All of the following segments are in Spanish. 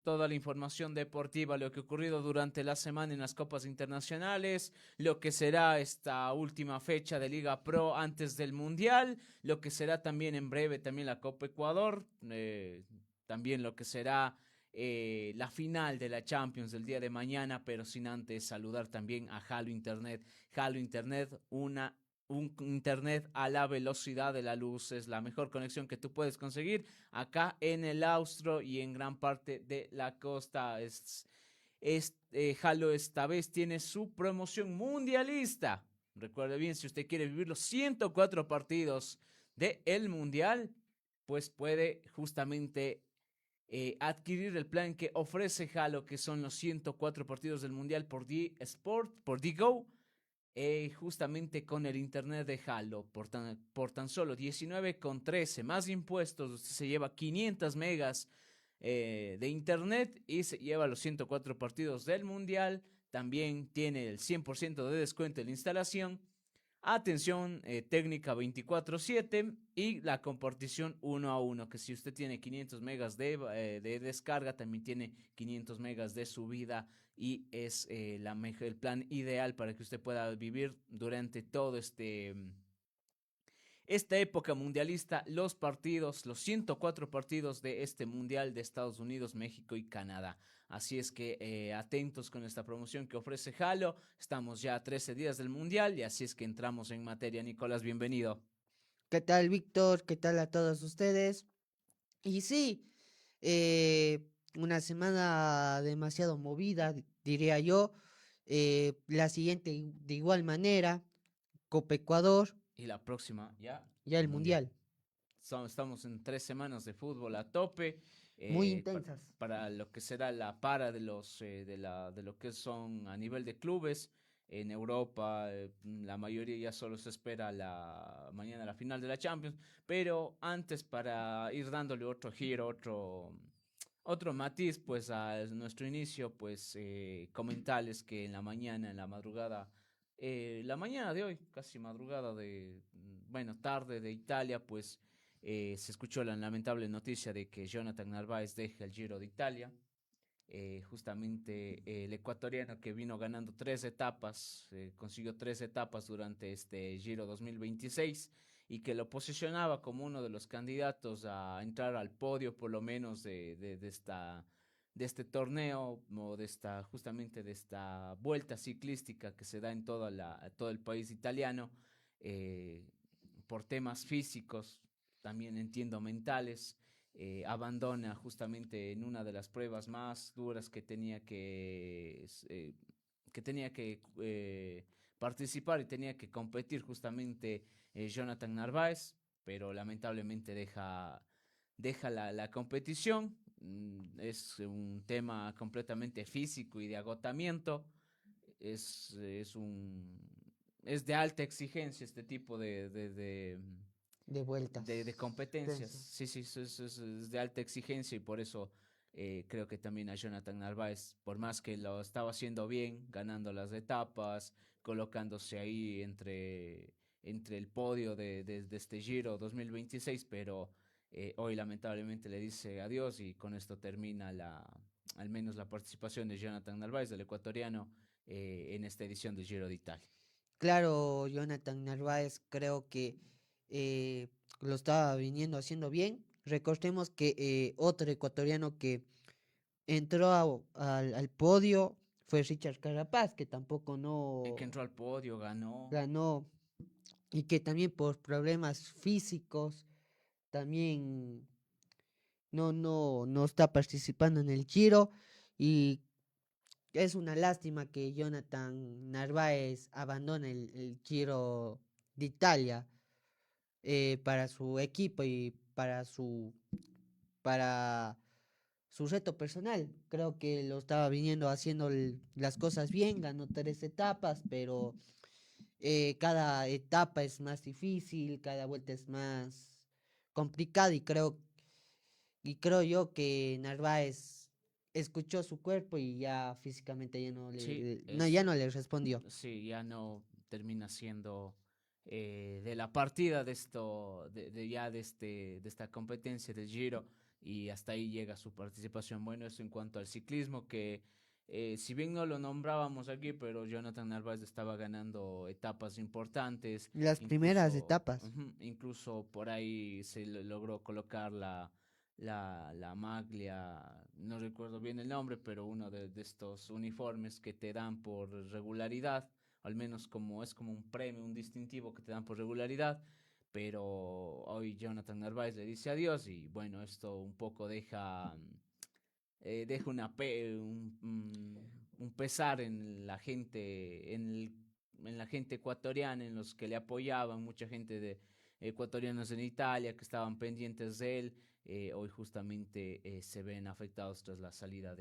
toda la información deportiva, lo que ha ocurrido durante la semana en las copas internacionales, lo que será esta última fecha de Liga Pro antes del Mundial, lo que será también en breve también la Copa Ecuador, también lo que será la final de la Champions del día de mañana, pero sin antes saludar también a Halo Internet. Halo Internet, un internet a la velocidad de la luz. Es la mejor conexión que tú puedes conseguir acá en el Austro y en gran parte de la costa. Halo esta vez tiene su promoción mundialista. Recuerde bien, si usted quiere vivir los 104 partidos del Mundial, pues puede justamente adquirir el plan que ofrece Halo, que son los 104 partidos del Mundial por D-Sport, por D-Go, justamente con el internet de Halo por tan solo 19,13 más impuestos. Usted se lleva 500 megas de internet y se lleva los 104 partidos del Mundial. También tiene el 100% de descuento en la instalación, atención técnica 24/7 y la compartición 1 a 1, que si usted tiene 500 megas de descarga, también tiene 500 megas de subida y es el plan ideal para que usted pueda vivir durante todo esta época mundialista, los 104 partidos de este mundial de Estados Unidos, México y Canadá. Así es que atentos con esta promoción que ofrece Halo. Estamos ya a 13 días del mundial y así es que entramos en materia. Nicolás, bienvenido. ¿Qué tal, Víctor? ¿Qué tal a todos ustedes? Y sí, una semana demasiado movida, diría yo. La siguiente, de igual manera, Copa Ecuador, Y la próxima ya, ya el el mundial. Mundial. Estamos en 3 semanas de fútbol a tope. Muy Para, intensas. para lo que será la para de lo que son a nivel de clubes en Europa. La mayoría ya solo se espera mañana la final de la Champions, pero antes, para ir dándole otro giro, otro matiz pues a nuestro inicio, pues comentarles que en la mañana de hoy, casi madrugada bueno, tarde de Italia, pues se escuchó la lamentable noticia de que Jonathan Narváez deja el Giro de Italia. Justamente el ecuatoriano, que vino ganando 3 etapas, consiguió 3 etapas durante este Giro 2026 y que lo posicionaba como uno de los candidatos a entrar al podio, por lo menos de este torneo, o justamente de esta vuelta ciclística que se da en todo el país italiano. eh, por temas físicos, también entiendo mentales, abandona justamente en una de las pruebas más duras que tenía que participar y tenía que competir justamente Jonathan Narváez, pero lamentablemente deja la competición. Es un tema completamente físico y de agotamiento. Es, es un es de alta exigencia este tipo De de vueltas. competencias. Tenso. Sí, sí, es de alta exigencia y por eso creo que también a Jonathan Narváez, por más que lo estaba haciendo bien, ganando las etapas, colocándose ahí entre el podio de este Giro 2026, pero hoy lamentablemente le dice adiós y con esto termina al menos la participación de Jonathan Narváez, del ecuatoriano, en esta edición del Giro de Italia. Claro, Jonathan Narváez creo que eh, lo estaba viniendo haciendo bien. Recordemos que otro ecuatoriano que entró al podio fue Richard Carapaz, que tampoco Que no entró al podio, ganó. ganó y que también por problemas físicos también no está participando en el Giro y es una lástima que Jonathan Narváez abandone el Giro de Italia para su equipo y para su reto personal. Creo que lo estaba viniendo haciendo las cosas bien, ganó 3 etapas, pero cada etapa es más difícil, cada vuelta es más complicada y creo yo que Narváez escuchó su cuerpo y ya físicamente ya no Sí, le, no, ya no le respondió. sí, ya no termina siendo de la partida de esto, ya de esta competencia del Giro, y hasta ahí llega su participación. Bueno, eso en cuanto al ciclismo, que si bien no lo nombrábamos aquí, pero Jonathan Narváez estaba ganando etapas importantes, Las primeras incluso, etapas. incluso por ahí se logró colocar la maglia, no recuerdo bien el nombre, pero uno de estos uniformes que te dan por regularidad, al menos como es como un premio, un distintivo que te dan por regularidad, pero hoy Jonathan Narváez le dice adiós y bueno, esto un poco deja un pesar en la gente, en la gente ecuatoriana, en los que le apoyaban, mucha gente de ecuatorianos en Italia que estaban pendientes de él. Hoy justamente se ven afectados tras la salida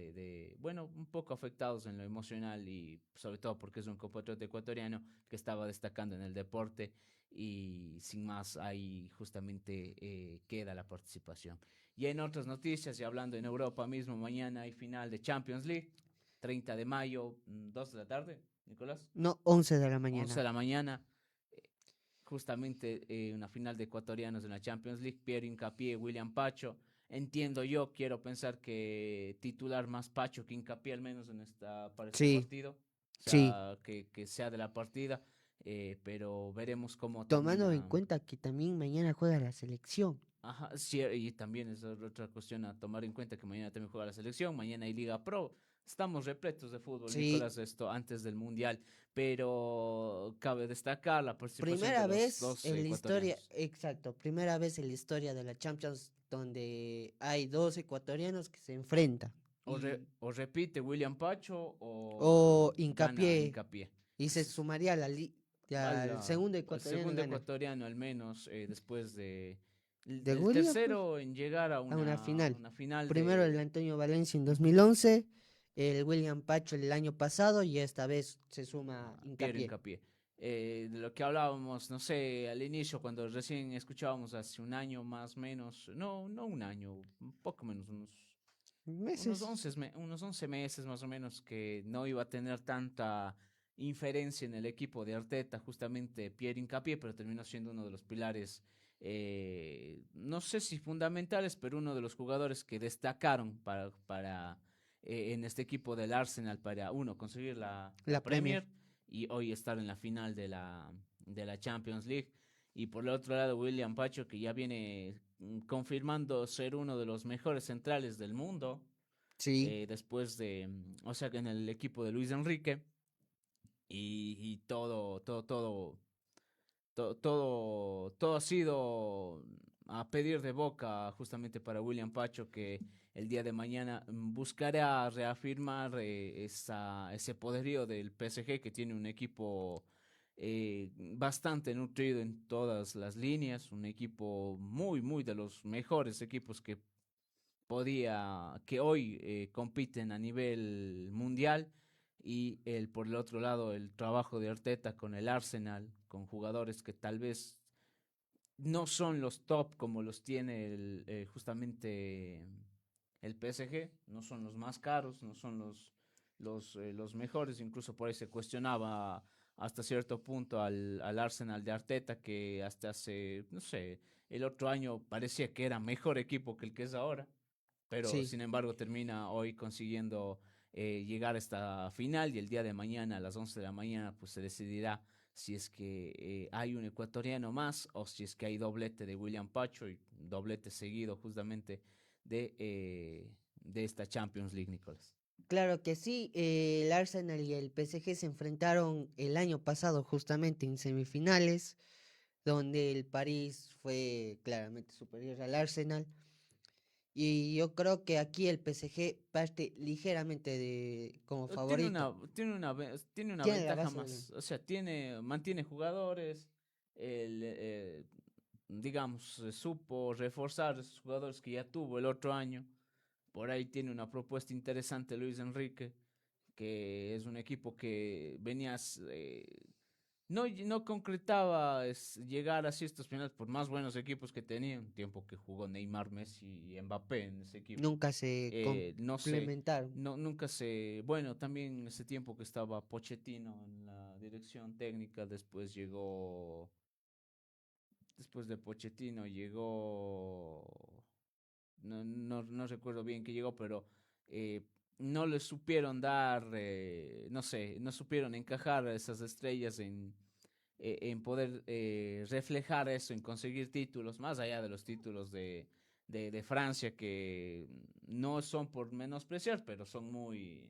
bueno, un poco afectados en lo emocional y sobre todo porque es un compatriota ecuatoriano que estaba destacando en el deporte y sin más ahí justamente queda la participación. Y en otras noticias, y hablando en Europa mismo, mañana hay final de Champions League, 30 de mayo, 2 de la tarde, Nicolás. No, 11 de la 11 de mañana. la mañana, justamente una final de ecuatorianos en la Champions League, Pierre Hincapié, William Pacho. Entiendo yo, quiero pensar que titular más Pacho que Hincapié al menos para este Sí, partido, o sí. sea, que sea de la partida, pero veremos cómo Tomando en termina. cuenta que también mañana juega la selección. Ajá, sí, y también es otra cuestión a tomar en cuenta que mañana también juega la selección, mañana hay Liga Pro. Estamos repletos de fútbol, Sí, Nicolás, esto antes del Mundial, pero cabe destacar la participación de primera los vez dos en la historia, ecuatorianos. exacto, primera vez en la historia de la Champions donde hay dos ecuatorianos que se enfrentan. Y, O repite William Pacho o o gana hincapié, Hincapié. y se Es- sumaría a al segundo Al ecuatoriano en segundo ganar. ecuatoriano al menos, después de De el William, pues, tercero en llegar a a una final. una final Primero el de Antonio Valencia en 2011, el William Pacho el año pasado y esta vez se suma Piero hincapié. Hincapié. De lo que hablábamos, no sé, al inicio, cuando recién escuchábamos hace un año más o menos, no un año, un poco menos, Meses. unos 11 meses más o menos, que no iba a tener tanta inferencia en el equipo de Arteta, justamente Pierre Hincapié, pero terminó siendo uno de los pilares, no sé si fundamentales, pero uno de los jugadores que destacaron en este equipo del Arsenal para, uno, conseguir La la Premier. Premier y hoy estar en la final de la Champions League. Y por el otro lado, William Pacho, que ya viene confirmando ser uno de los mejores centrales del mundo, Sí, después o sea, que en el equipo de Luis Enrique, y todo ha sido a pedir de boca justamente para William Pacho, que el día de mañana buscará reafirmar ese poderío del PSG, que tiene un equipo bastante nutrido en todas las líneas, un equipo muy de los mejores equipos que hoy compiten a nivel mundial, y por el otro lado el trabajo de Arteta con el Arsenal, con jugadores que tal vez no son los top como los tiene justamente el PSG, no son los más caros, no son los mejores, incluso por ahí se cuestionaba hasta cierto punto al Arsenal de Arteta, que hasta hace, no sé, el otro año parecía que era mejor equipo que el que es ahora, pero sí. sin embargo termina hoy consiguiendo llegar a esta final, y el día de mañana a las 11 de la mañana pues se decidirá si es que hay un ecuatoriano más o si es que hay doblete de William Pacho y doblete seguido justamente de esta Champions League, Nicolás. Claro que sí, el Arsenal y el PSG se enfrentaron el año pasado justamente en semifinales, donde el París fue claramente superior al Arsenal. Y yo creo que aquí el PSG parte ligeramente como favorito. Tiene una Tiene la ventaja base de... más, o sea, mantiene jugadores, el, digamos, supo reforzar esos jugadores que ya tuvo el otro año. Por ahí tiene una propuesta interesante Luis Enrique, que es un equipo que no concretaba llegar así a estos finales por más buenos equipos que tenía, un tiempo que jugó Neymar, Messi y Mbappé en ese equipo. Nunca se No sé, complementaron. nunca bueno, también ese tiempo que estaba Pochettino en la dirección técnica, después de Pochettino llegó no recuerdo bien que llegó, pero eh, no le supieron dar, no sé, no supieron encajar a esas estrellas en poder reflejar eso, en conseguir títulos, más allá de los títulos de Francia, que no son por menospreciar, pero son muy,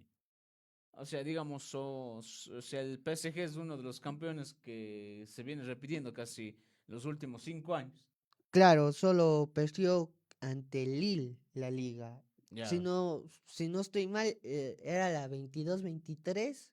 o sea, digamos, o sea, el PSG es uno de los campeones que se viene repitiendo casi los últimos 5 años. Claro, solo perdió ante el Lille la liga. Ya, Si no estoy mal, era la 22-23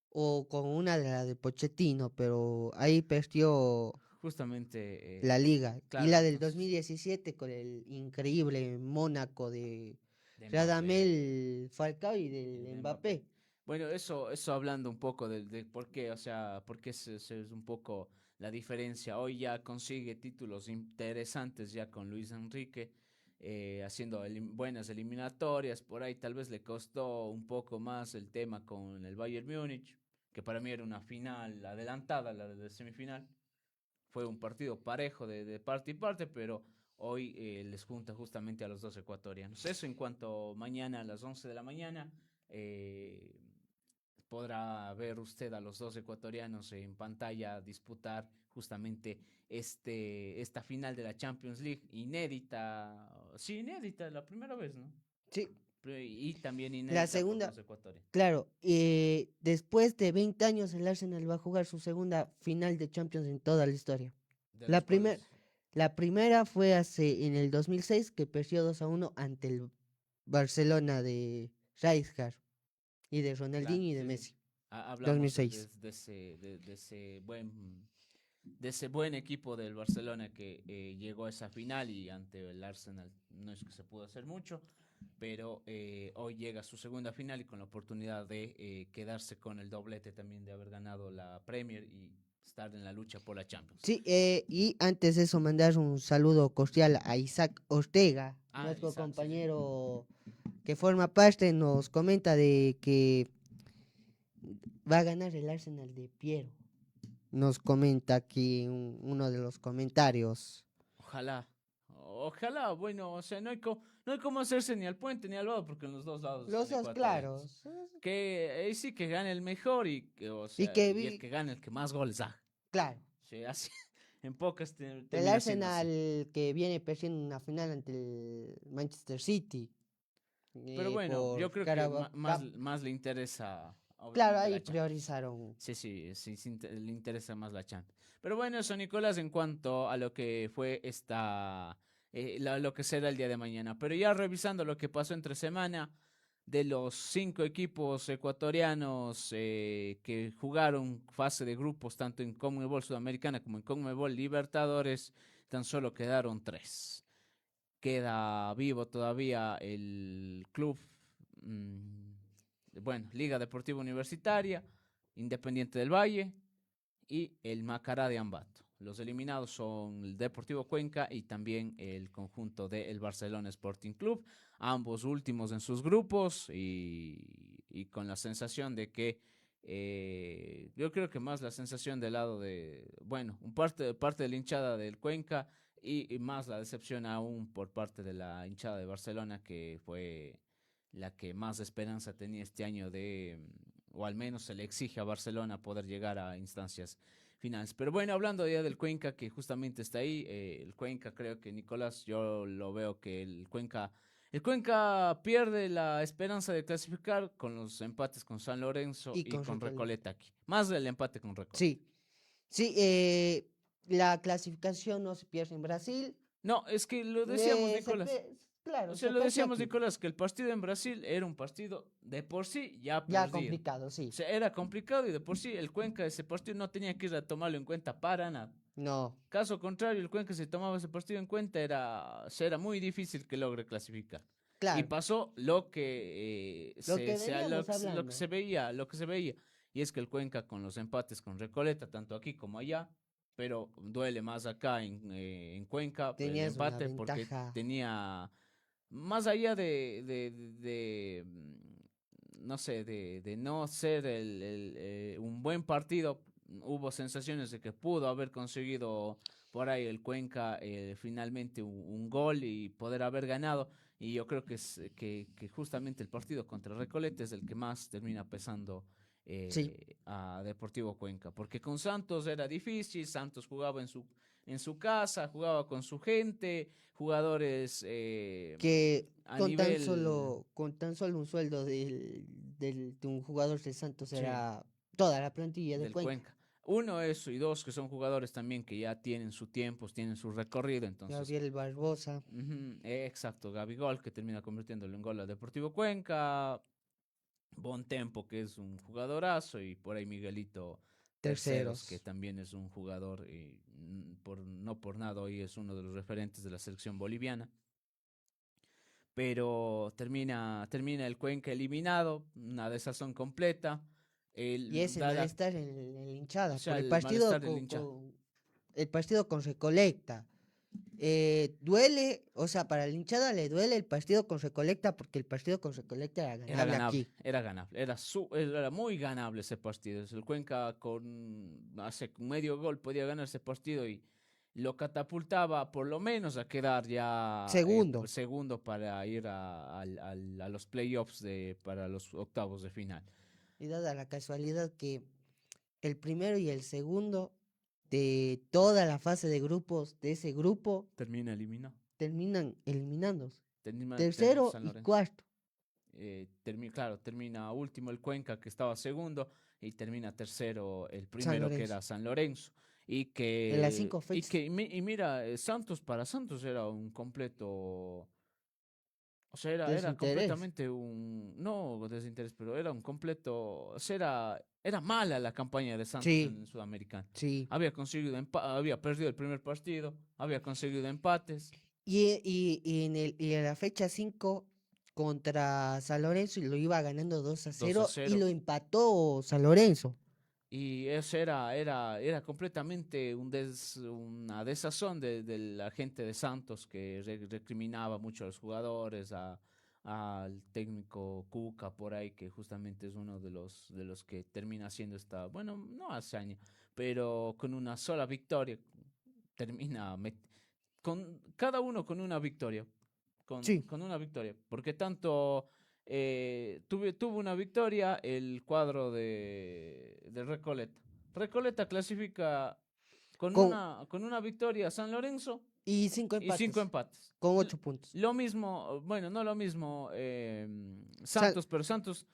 o con una de la de Pochettino, pero ahí perdió justamente, la liga. Y claro, la del entonces, 2017 con el increíble Mónaco de de Mbappé, Radamel Falcao y el del de Mbappé. Mbappé. Bueno, eso hablando un poco de por qué, o sea, por qué es un poco la diferencia. Hoy ya consigue títulos interesantes ya con Luis Enrique, haciendo buenas eliminatorias. Por ahí tal vez le costó un poco más el tema con el Bayern Múnich, que para mí era una final adelantada, la de semifinal. Fue un partido parejo de parte y parte, pero hoy les junta justamente a los dos ecuatorianos. Eso en cuanto mañana a las 11 de la mañana. eh, Podrá ver usted a los dos ecuatorianos en pantalla disputar justamente esta final de la Champions League, inédita, sí, inédita, la primera vez, ¿no? Sí, Y también la inédita por segunda, los ecuatorianos. claro, después de 20 años el Arsenal va a jugar su segunda final de Champions en toda la historia. De La los primer, cuales, la primera fue en el 2006 que perdió 2-1 ante el Barcelona de Rijkaard y de claro, Ronaldinho y de sí, sí. Messi. Hablamos 2006. de ese buen equipo del Barcelona que llegó a esa final y ante el Arsenal no es que se pudo hacer mucho, pero hoy llega a su segunda final y con la oportunidad de quedarse con el doblete también de haber ganado la Premier y estar en la lucha por la Champions. Sí, y antes de eso mandar un saludo cordial a Isaac Ortega, Ah, nuestro Isaac, sí, sí. compañero que forma parte, nos comenta de que va a ganar el Arsenal de Piero. Nos comenta aquí uno de los comentarios. Ojalá, ojalá, bueno, o sea, no hay como hacerse ni al puente ni al lado porque en los dos lados Los están dos ecuatorianos. claros. Que sí que gane el mejor o Y sea, que y el vi, que gane el que más goles haga. claro, Sí, así, en pocas el termina siendo así. Arsenal que viene perdiendo una final ante el Manchester City Pero bueno, yo por creo que Carabao Cup. más le interesa, Claro, obviamente, ahí la Champions. priorizaron. Sí, sí, sí, sí, le interesa más la Champions. Pero bueno, eso, Nicolás, en cuanto a lo que fue lo que será el día de mañana. Pero ya revisando lo que pasó entre semana, de los 5 equipos ecuatorianos que jugaron fase de grupos, tanto en Conmebol Sudamericana como en Conmebol Libertadores, tan solo quedaron 3. Queda vivo todavía el club, mm, bueno, Liga Deportiva Universitaria, Independiente del Valle y el Macará de Ambato. Los eliminados son el Deportivo Cuenca y también el conjunto del Barcelona Sporting Club, ambos últimos en sus grupos y con la sensación de que yo creo que más la sensación del lado de, bueno, parte de la hinchada del Cuenca y más la decepción aún por parte de la hinchada de Barcelona, que fue la que más esperanza tenía este año o al menos se le exige a Barcelona poder llegar a instancias finales. Pero bueno, hablando ya del Cuenca, que justamente está ahí, el Cuenca, creo que Nicolás, yo lo veo que el Cuenca pierde la esperanza de clasificar con los empates con San Lorenzo Y y con con Recoleta. Recoleta aquí. Más del empate con Recoleta. Sí, sí, la clasificación no se pierde en Brasil. No, es que lo decíamos, Nicolás. O Claro, sea, se lo perdió decíamos, aquí. Nicolás, que el partido en Brasil era un partido de por sí ya Ya perdido. complicado, O sí. sea, era complicado y de por sí el Cuenca ese partido no tenía que ir a tomarlo en cuenta para nada. No, Caso contrario, el Cuenca si tomaba ese partido en cuenta era muy difícil que logre clasificar. Y claro. pasó lo que Lo que veníamos hablando. lo que se veía, y es que el Cuenca con los empates con Recoleta, tanto aquí como allá, pero duele más acá en Cuenca el Tenías una empate porque ventaja. tenía más allá no sé, de no ser un buen partido, hubo sensaciones de que pudo haber conseguido por ahí el Cuenca finalmente un gol y poder haber ganado. Y yo creo que justamente el partido contra Recoleta es el que más termina pesando Sí, a Deportivo Cuenca, porque con Santos era difícil, Santos jugaba en su casa, jugaba con su gente, jugadores que a nivel... con tan solo un sueldo de un jugador de Santos Sí, era toda la plantilla del del Cuenca. Cuenca. Uno, eso, y dos, que son jugadores también que ya tienen su tiempo, tienen su recorrido, entonces, Gabriel Barbosa, exacto, Gabigol, que termina convirtiéndolo en gol al Deportivo Cuenca, Bontempo, que es un jugadorazo, y por ahí Miguelito Terceros, que terceros. también es un jugador, y no por nada hoy es uno de los referentes de la selección boliviana. Pero termina el Cuenca eliminado, una desazón completa. Y ese Da malestar en la o hinchada sea, por el el partido malestar del hincha. el partido con Recolecta. Duele, o sea, para la hinchada le duele el partido con Recolecta porque el partido con Recolecta era Era ganable ganable, aquí. era ganable, era muy ganable ese partido. El Cuenca con hace medio gol podía ganar ese partido y lo catapultaba por lo menos a quedar ya Segundo, segundo para ir a los playoffs para los octavos de final. y dada la casualidad que el primero y el segundo de toda la fase de grupos de ese grupo Termina eliminado. terminan eliminándose. Termina Tercero San y Lorenzo. cuarto. Claro, termina último el Cuenca que estaba segundo y termina tercero el San primero que Lorenzo. era San Lorenzo. En las 5 fechas. Y mira, Santos para Santos era un completo, o sea, era Desinterés. completamente no desinterés, pero era un completo, o sea, era mala la campaña de Santos Sí, en Sudamericano. sí. Había perdido el primer partido, había conseguido empates, Y en la fecha 5 contra San Lorenzo y lo iba ganando 2 a 2 a 0 y 0 lo empató San Lorenzo. Y eso era completamente una desazón de la gente de Santos que recriminaba mucho a los jugadores, al técnico Cuca por ahí, que justamente es uno de los que termina haciendo bueno, no hazaña, pero con una sola victoria, termina con cada uno con una victoria, Sí, con una victoria, porque tanto tuvo una victoria el cuadro de Recoleta. Recoleta clasifica con, con una victoria a San Lorenzo y 5 y 5 empates, empates. con 8 puntos. Lo mismo, bueno, no lo mismo San- Santos, pero Santos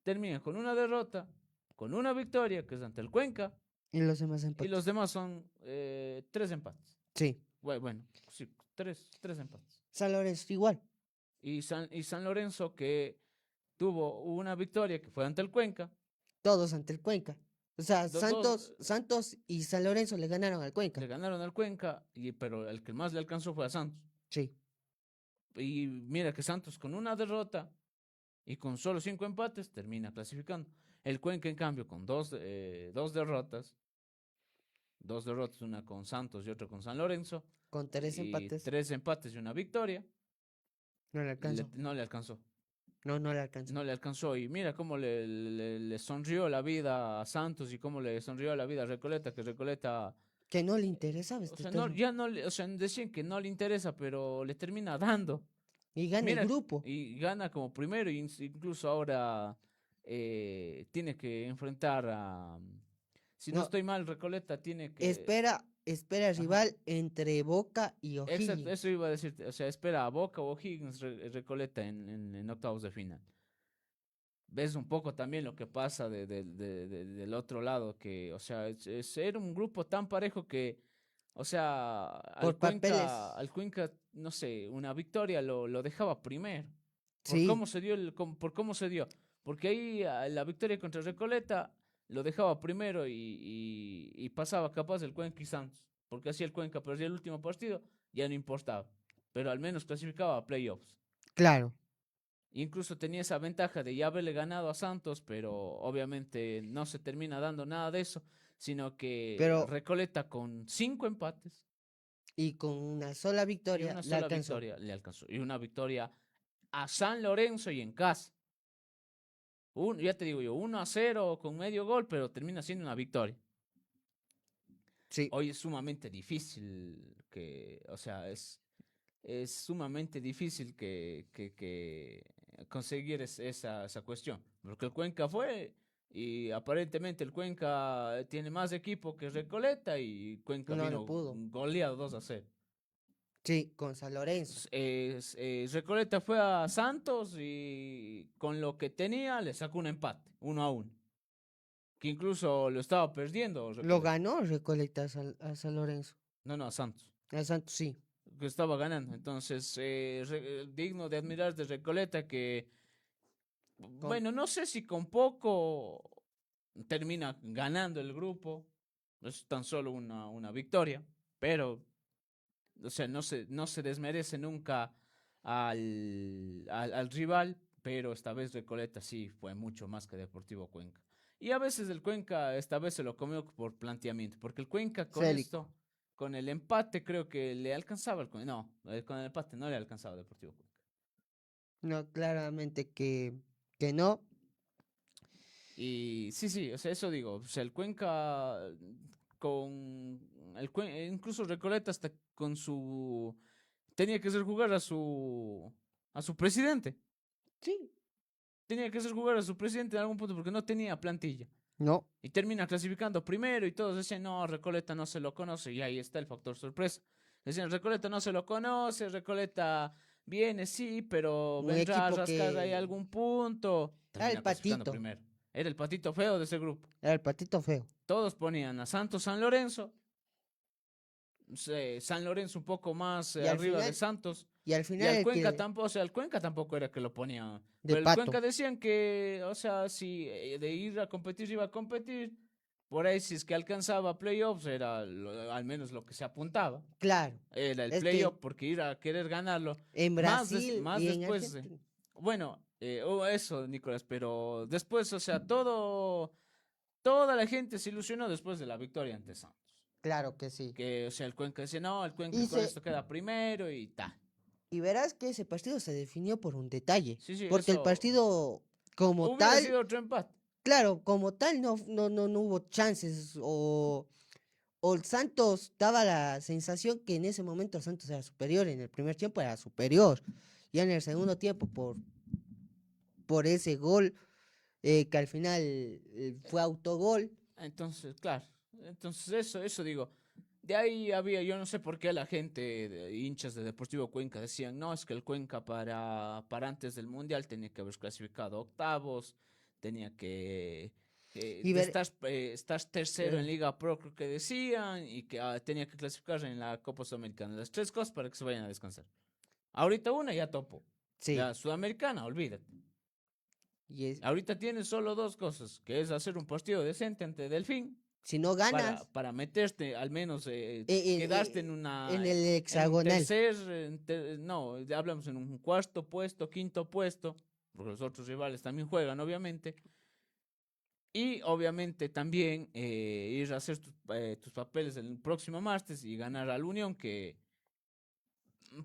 termina con una derrota, con una victoria, que es ante el Cuenca, y los demás y los empates. demás son 3 empates. Sí, Bueno, sí, tres empates. San Lorenzo igual. Y San Lorenzo que tuvo una victoria que fue ante el Cuenca. Todos ante el Cuenca. O sea, Dos, Santos y San Lorenzo le ganaron al Cuenca. le ganaron al Cuenca, pero el que más le alcanzó fue a Santos. Sí, Y mira que Santos con una derrota y con solo 5 empates termina clasificando. El Cuenca, en cambio, con dos derrotas, una con Santos y otra con San Lorenzo, con 3 y empates 3 empates y una victoria, no le alcanzó. no le alcanzó. No, no le alcanzó. No le alcanzó. Y mira cómo le sonrió la vida a Santos y cómo le sonrió la vida a Recoleta, que Recoleta, Que no le interesaba o este sea, no, torneo. ya no le, o sea, decían que no le interesa, pero le termina dando. Y gana el Mira, grupo. y gana como primero, y incluso ahora tiene que enfrentar si no No, estoy mal, Recoleta tiene que, espera ajá, rival entre Boca y exacto, eso O'Higgins. iba a decirte, o sea, espera a Boca o Higgins Recoleta en octavos de final. Ves un poco también lo que pasa del otro lado, que, o sea, era un grupo tan parejo que, o sea, Por papeles, Al Cuenca, no sé, una victoria lo dejaba primero. sí, Por cómo se dio. Porque ahí la victoria contra Recoleta lo dejaba primero y pasaba capaz el Cuenca y Santos. Porque así el Cuenca perdía el último partido, ya no importaba. Pero al menos clasificaba a playoffs. claro. Incluso tenía esa ventaja de ya haberle ganado a Santos, pero obviamente no se termina dando nada de eso, sino que Pero, Recoleta con 5 empates y con una sola y victoria una le sola alcanzó. victoria le alcanzó. Y una victoria a San Lorenzo y en casa. Ya te digo yo, 1 a 0 con medio gol, pero termina siendo una victoria. Sí, Hoy es sumamente difícil o sea, es sumamente difícil que conseguir esa cuestión. Porque el Cuenca fue y aparentemente el Cuenca tiene más equipo que Recoleta y Cuenca no, no vino pudo. goleado 2-0. Sí, con San Lorenzo. Recoleta fue a Santos y con lo que tenía le sacó un empate, 1-1. Que incluso lo estaba perdiendo Lo Recoleta. ganó Recoleta a San Lorenzo. No, no, a Santos. A Santos, sí. Que estaba ganando. Entonces, digno de admirar de Recoleta que, Con, bueno, no sé si con poco termina ganando el grupo. Es tan solo una victoria. Pero, o sea, no se desmerece nunca al rival. Pero esta vez Recoleta sí fue mucho más que Deportivo Cuenca. Y a veces el Cuenca esta vez se lo comió por planteamiento. Porque el Cuenca con Célico. esto, con el empate, creo que le alcanzaba No, con el empate no le alcanzaba a Deportivo Cuenca. No, claramente que no. Y sí, sí, o sea, eso digo. O sea, el Cuenca con incluso Recoleta hasta con su tenía que hacer jugar a su presidente. Sí. Tenía que hacer jugar a su presidente en algún punto porque no tenía plantilla. No, Y termina clasificando primero y todos decían, no, Recoleta no se lo conoce. Y ahí está el factor sorpresa. Decían, Recoleta no se lo conoce, Recoleta viene, sí, pero un vendrá a equipo rascar ahí que algún punto. era el Termina clasificando patito. primero. Era el patito feo de ese grupo. Era el patito feo. Todos ponían a Santos San Lorenzo. San Lorenzo un poco más Y al arriba de final, Santos. y al Y final al el Cuenca que tampoco, o sea, al Cuenca tampoco era que lo ponía. de Pero el pato. Cuenca decían que, o sea, si de ir a competir iba a competir, por ahí si es que alcanzaba playoffs era al menos lo que se apuntaba. Claro. Era el Es que playoff porque ir a querer ganarlo. en Brasil Más y en después, Argentina. bueno, eso, Nicolás, pero después, o sea, toda la gente se ilusionó después de la victoria ante Santos. Claro que sí. Que, o sea, el Cuenca decía, no, el Cuenca Y con se esto queda primero y tal. y verás que ese partido se definió por un detalle, Sí, sí, porque el eso partido como hubiera tal, sido otro empate. claro, como tal no hubo chances o el Santos daba la sensación que en ese momento el Santos era superior, en el primer tiempo era superior, ya en el segundo tiempo por ese gol que al final fue autogol. Entonces, claro, entonces eso digo. De ahí había, yo no sé por qué la gente, hinchas de Deportivo Cuenca, decían, no, es que el Cuenca para antes del Mundial tenía que haber clasificado a octavos, tenía Y ver, estar tercero en eh, Liga Pro, creo que decían, y que tenía que clasificar en la Copa Sudamericana. Las tres cosas para que se vayan a descansar. Ahorita una ya topo. sí, Ya Sudamericana, olvídate. y es, Ahorita tienes solo dos cosas, que es hacer un partido decente ante Delfín si no ganas para meterte, al menos en, quedarte en el en un hexagonal, no, ya hablamos en un cuarto puesto, quinto puesto, porque los otros rivales también juegan, obviamente. Y obviamente también ir a hacer tus papeles el próximo martes y ganar al Unión, que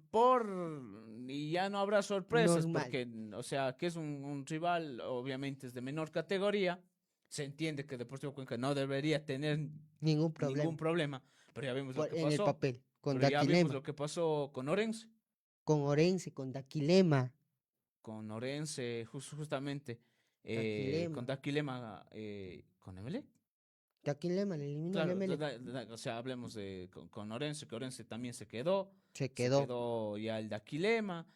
por y ya no habrá sorpresas normal, porque, o sea, que es un rival, obviamente es de menor categoría. Se entiende que Deportivo Cuenca no debería tener ningún ningún problema problema, pero ya vimos lo que en el pasó. papel, con Pero ya vimos Daquilema, lo que pasó con Orense. con Orense, con Daquilema, Con Orense, justamente, con Daquilema, Daquilema, con Emelec. Daquilema le eliminó al Claro, Emelec, o sea, hablemos con Orense, que Orense también se se quedó, quedó ya el Daquilema.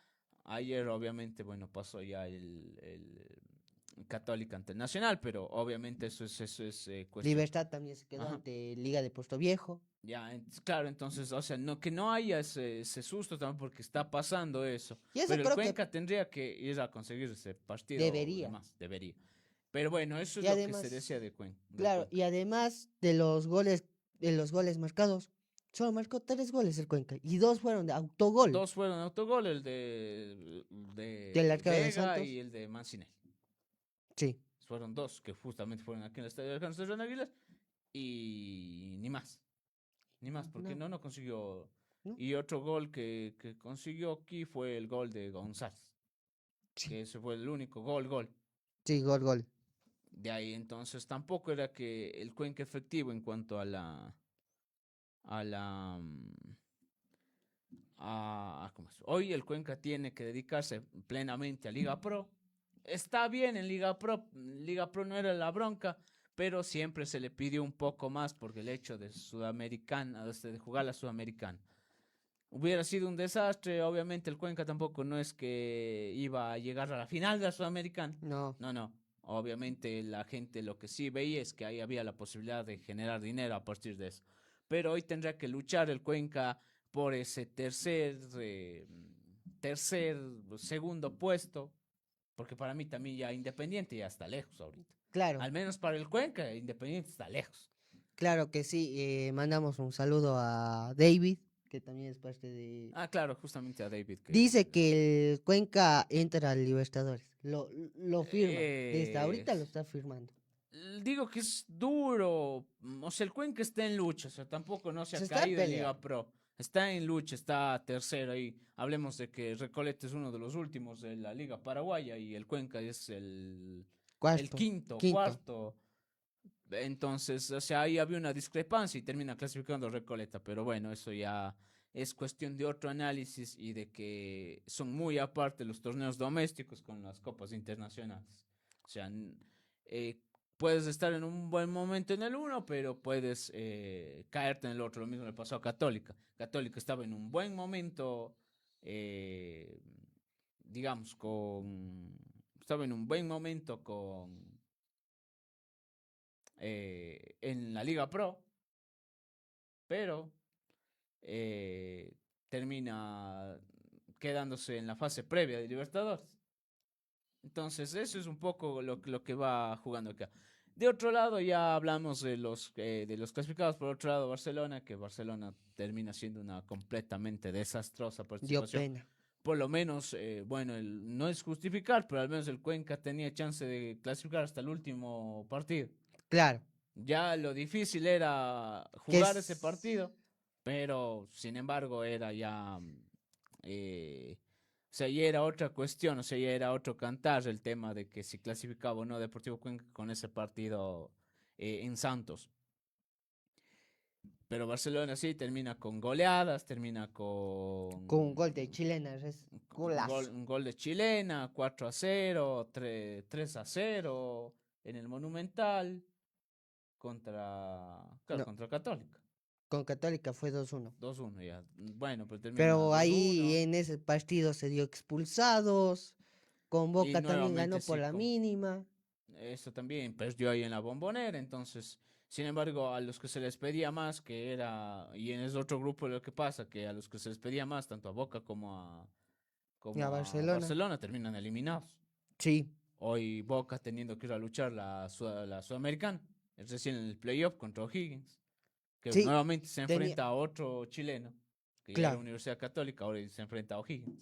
Ayer, obviamente, bueno, pasó ya el Católica ante el Nacional, pero obviamente eso es cuestión. Libertad también se quedó Ajá. ante Liga de Puerto Viejo, Ya, claro, entonces, o sea, no, que no haya ese susto también porque está pasando eso. y eso Pero el creo que Cuenca tendría que ir a conseguir ese partido de debería, más, debería. Pero bueno, eso es y lo que se decía además, del claro, Cuenca. y además de los goles marcados, solo marcó 3 goles el Cuenca, y 2 fueron de autogol Dos fueron autogol, el de del arquero de Vega y Santos, el de Mancinelli. sí, Fueron dos que justamente fueron aquí en el estadio de Alcántara de Águilas y ni más. Ni más, porque no, no consiguió. no, Y otro gol que consiguió aquí fue el gol de González, sí, que ese fue el único gol. sí, gol. De ahí entonces tampoco era que el Cuenca efectivo en cuanto a la... ¿cómo es? Hoy el Cuenca tiene que dedicarse plenamente a Liga Pro. Está bien en Liga Pro. Liga Pro no era la bronca, pero siempre se le pidió un poco más por el hecho de Sudamericana, de jugar la Sudamericana. Hubiera sido un desastre, obviamente el Cuenca tampoco no es que iba a llegar a la final de la Sudamericana. No, No, no. Obviamente la gente lo que sí veía es que ahí había la posibilidad de generar dinero a partir de eso. Pero hoy tendrá que luchar el Cuenca por ese segundo puesto, porque para mí también ya Independiente ya está lejos ahorita. claro, Al menos para el Cuenca, Independiente está lejos. claro que sí. Mandamos un saludo a David, que también es parte de... Ah, claro, justamente a David que... Dice que el Cuenca entra al Libertadores. Lo firma. Desde eh, ahorita lo está firmando. digo que es duro. O sea, el Cuenca está en lucha. O sea, tampoco no se Se ha está caído en Liga peleando. Pro. Está en lucha, está tercero ahí. Hablemos de que Recoleta es uno de los últimos de la Liga Paraguaya y el Cuenca es el Cuarto, quinto, quinto. cuarto. Entonces, o sea, ahí había una discrepancia y termina clasificando Recoleta. Pero bueno, eso ya es cuestión de otro análisis y de que son muy aparte los torneos domésticos con las copas internacionales. O sea, eh, puedes estar en un buen momento en el uno, pero puedes caerte en el otro. Lo mismo le pasó a Católica. Católica estaba en un buen momento, eh, digamos, estaba en un buen momento en la Liga Pro, pero eh, termina quedándose en la fase previa de Libertadores. Entonces, eso es un poco lo que va jugando acá. De otro lado, ya hablamos de los clasificados. Por otro lado, Barcelona, que Barcelona termina siendo una completamente desastrosa Dio participación. pena. Por lo menos, bueno, no es justificar, pero al menos el Cuenca tenía chance de clasificar hasta el último partido. Claro. Ya lo difícil era Que jugar ese es... partido, pero sin embargo era ya, o sea, ya era otra cuestión, o sea, ya era otro cantar el tema de que si clasificaba o no Deportivo Cuenca con ese partido en Santos. Pero Barcelona sí termina con goleadas, termina Con un gol de chilena, es golazo. un gol de chilena, 4-0, 3-0 en el Monumental claro, No, contra Católica. con Católica fue 2-1. 2-1 ya. Bueno, pues termina Pero ahí 2-1. en ese partido se dio expulsados. Con Y Boca también nuevamente ganó por sí, la mínima. eso también perdió ahí en la Bombonera. Entonces, sin embargo, a los que se les pedía más, que era, y en ese otro grupo lo que pasa, que a los que se les pedía más, tanto a Boca Y a como a Barcelona. Barcelona, terminan eliminados. Sí, Hoy Boca teniendo que ir a luchar la Sudamericana, es recién en el playoff contra O'Higgins, que sí, nuevamente se tenía, enfrenta a otro chileno, que ya era claro. Universidad Católica, ahora se enfrenta a O'Higgins.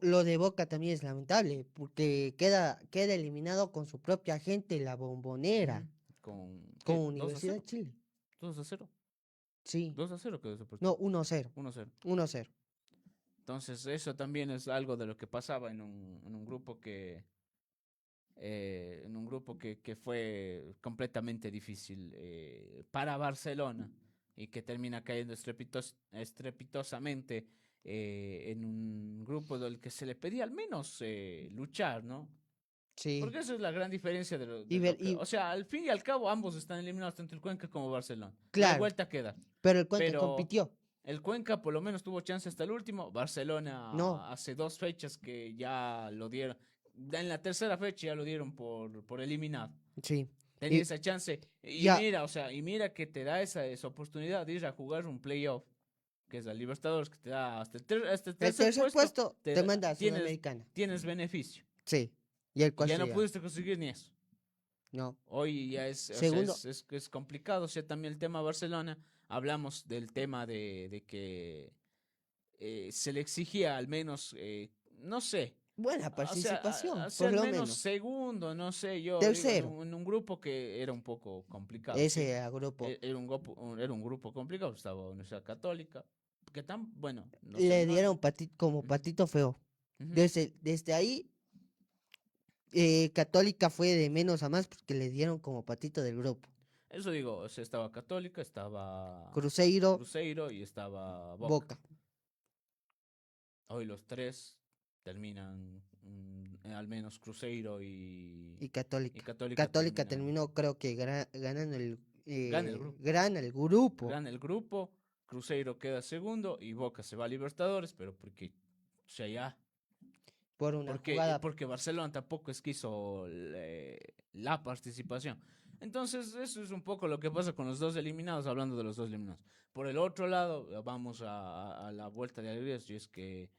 Lo de Boca también es lamentable, porque queda eliminado con su propia gente, la Bombonera, Ujú. Con, con ¿qué? 2 a Universidad 0. de Chile. 2 a 0. Sí, 2 a 0 quedó ese partido. no, 1-0. 1-0. 1-0. Entonces, eso también es algo de lo que pasaba en un grupo que fue completamente difícil para Barcelona y que termina cayendo estrepitosamente en un grupo del que se le pedía al menos luchar, ¿no? Sí. Porque esa es la gran diferencia Y, de lo que... O sea, al fin y al cabo ambos están eliminados, tanto el Cuenca como Barcelona. No hay claro, vuelta que dar. pero el Cuenca Pero compitió. el Cuenca por lo menos tuvo chance hasta el último. No, Barcelona hace 2 fechas que ya lo dieron. En la tercera fecha ya lo dieron por eliminado. sí. Tenía Y esa chance. Y ya, mira, o sea, y mira que te da esa oportunidad de ir a jugar un playoff, que es la Libertadores, que te da hasta el el tercer tercer puesto, puesto te manda a Sudamericana. tienes beneficio. Sí. Y el Y ya cuarto no ya. pudiste conseguir ni eso. No. Hoy ya es, o sea, Segundo, es complicado. O sea, también el tema Barcelona, hablamos del tema de que se le exigía al menos, no sé, buena o participación, sea, por al lo menos menos. segundo, no sé, yo digo, Tercero, en un grupo que era un poco complicado, sí. ese agrupo. Era un grupo complicado, estaba Universidad Católica, que tan, bueno, no sé Le más. dieron como Ujú, patito feo. ujú. Desde ahí, Católica fue de menos a más porque le dieron como patito del grupo. Eso digo, o sea, estaba Católica, estaba Cruzeiro, Cruzeiro y estaba Boca. Boca Hoy los tres terminan, al menos Cruzeiro y y Católica. Católica Católica terminan, terminó, creo que ganando gana el grupo. gana el grupo. Gana el grupo, Cruzeiro queda segundo y Boca se va a Libertadores, pero porque, o sea, ya, Por una jugada. porque Barcelona tampoco es que hizo la participación. Entonces, eso es un poco lo que pasa con los dos eliminados, hablando de los dos eliminados. Por el otro lado, vamos a la vuelta de alegrías, y es que